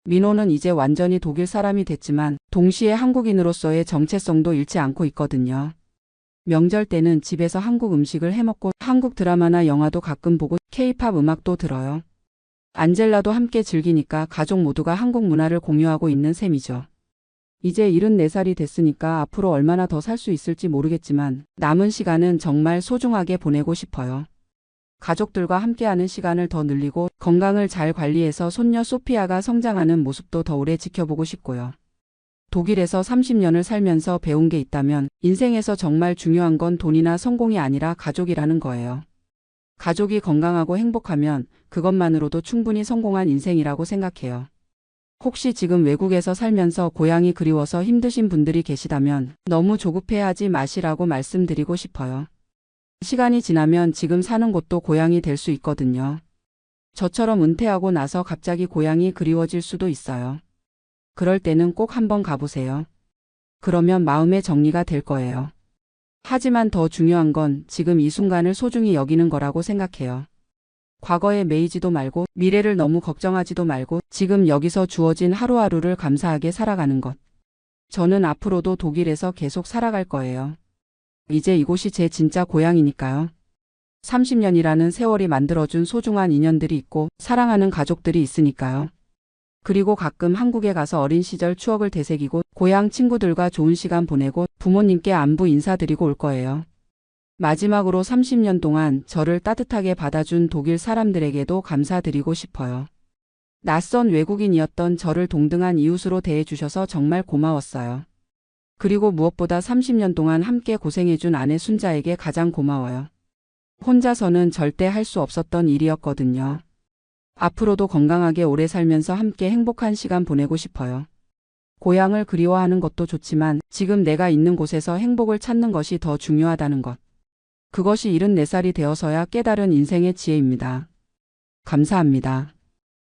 민호는 이제 완전히 독일 사람이 됐지만 동시에 한국인으로서의 정체성도 잃지 않고 있거든요. 명절 때는 집에서 한국 음식을 해먹고 한국 드라마나 영화도 가끔 보고 K-팝 음악도 들어요. 안젤라도 함께 즐기니까 가족 모두가 한국 문화를 공유하고 있는 셈이죠. 이제 74살이 됐으니까 앞으로 얼마나 더 살 수 있을지 모르겠지만 남은 시간은 정말 소중하게 보내고 싶어요. 가족들과 함께하는 시간을 더 늘리고 건강을 잘 관리해서 손녀 소피아가 성장하는 모습도 더 오래 지켜보고 싶고요. 독일에서 30년을 살면서 배운 게 있다면 인생에서 정말 중요한 건 돈이나 성공이 아니라 가족이라는 거예요. 가족이 건강하고 행복하면 그것만으로도 충분히 성공한 인생이라고 생각해요. 혹시 지금 외국에서 살면서 고향이 그리워서 힘드신 분들이 계시다면 너무 조급해하지 마시라고 말씀드리고 싶어요. 시간이 지나면 지금 사는 곳도 고향이 될 수 있거든요. 저처럼 은퇴하고 나서 갑자기 고향이 그리워질 수도 있어요. 그럴 때는 꼭 한번 가보세요. 그러면 마음의 정리가 될 거예요. 하지만 더 중요한 건 지금 이 순간을 소중히 여기는 거라고 생각해요. 과거에 매이지도 말고 미래를 너무 걱정하지도 말고 지금 여기서 주어진 하루하루를 감사하게 살아가는 것. 저는 앞으로도 독일에서 계속 살아갈 거예요. 이제 이곳이 제 진짜 고향이니까요. 30년이라는 세월이 만들어준 소중한 인연들이 있고 사랑하는 가족들이 있으니까요. 그리고 가끔 한국에 가서 어린 시절 추억을 되새기고 고향 친구들과 좋은 시간 보내고 부모님께 안부 인사드리고 올 거예요. 마지막으로 30년 동안 저를 따뜻하게 받아준 독일 사람들에게도 감사드리고 싶어요. 낯선 외국인이었던 저를 동등한 이웃으로 대해주셔서 정말 고마웠어요. 그리고 무엇보다 30년 동안 함께 고생해준 아내 순자에게 가장 고마워요. 혼자서는 절대 할 수 없었던 일이었거든요. 앞으로도 건강하게 오래 살면서 함께 행복한 시간 보내고 싶어요. 고향을 그리워하는 것도 좋지만 지금 내가 있는 곳에서 행복을 찾는 것이 더 중요하다는 것. 그것이 74살이 되어서야 깨달은 인생의 지혜입니다. 감사합니다.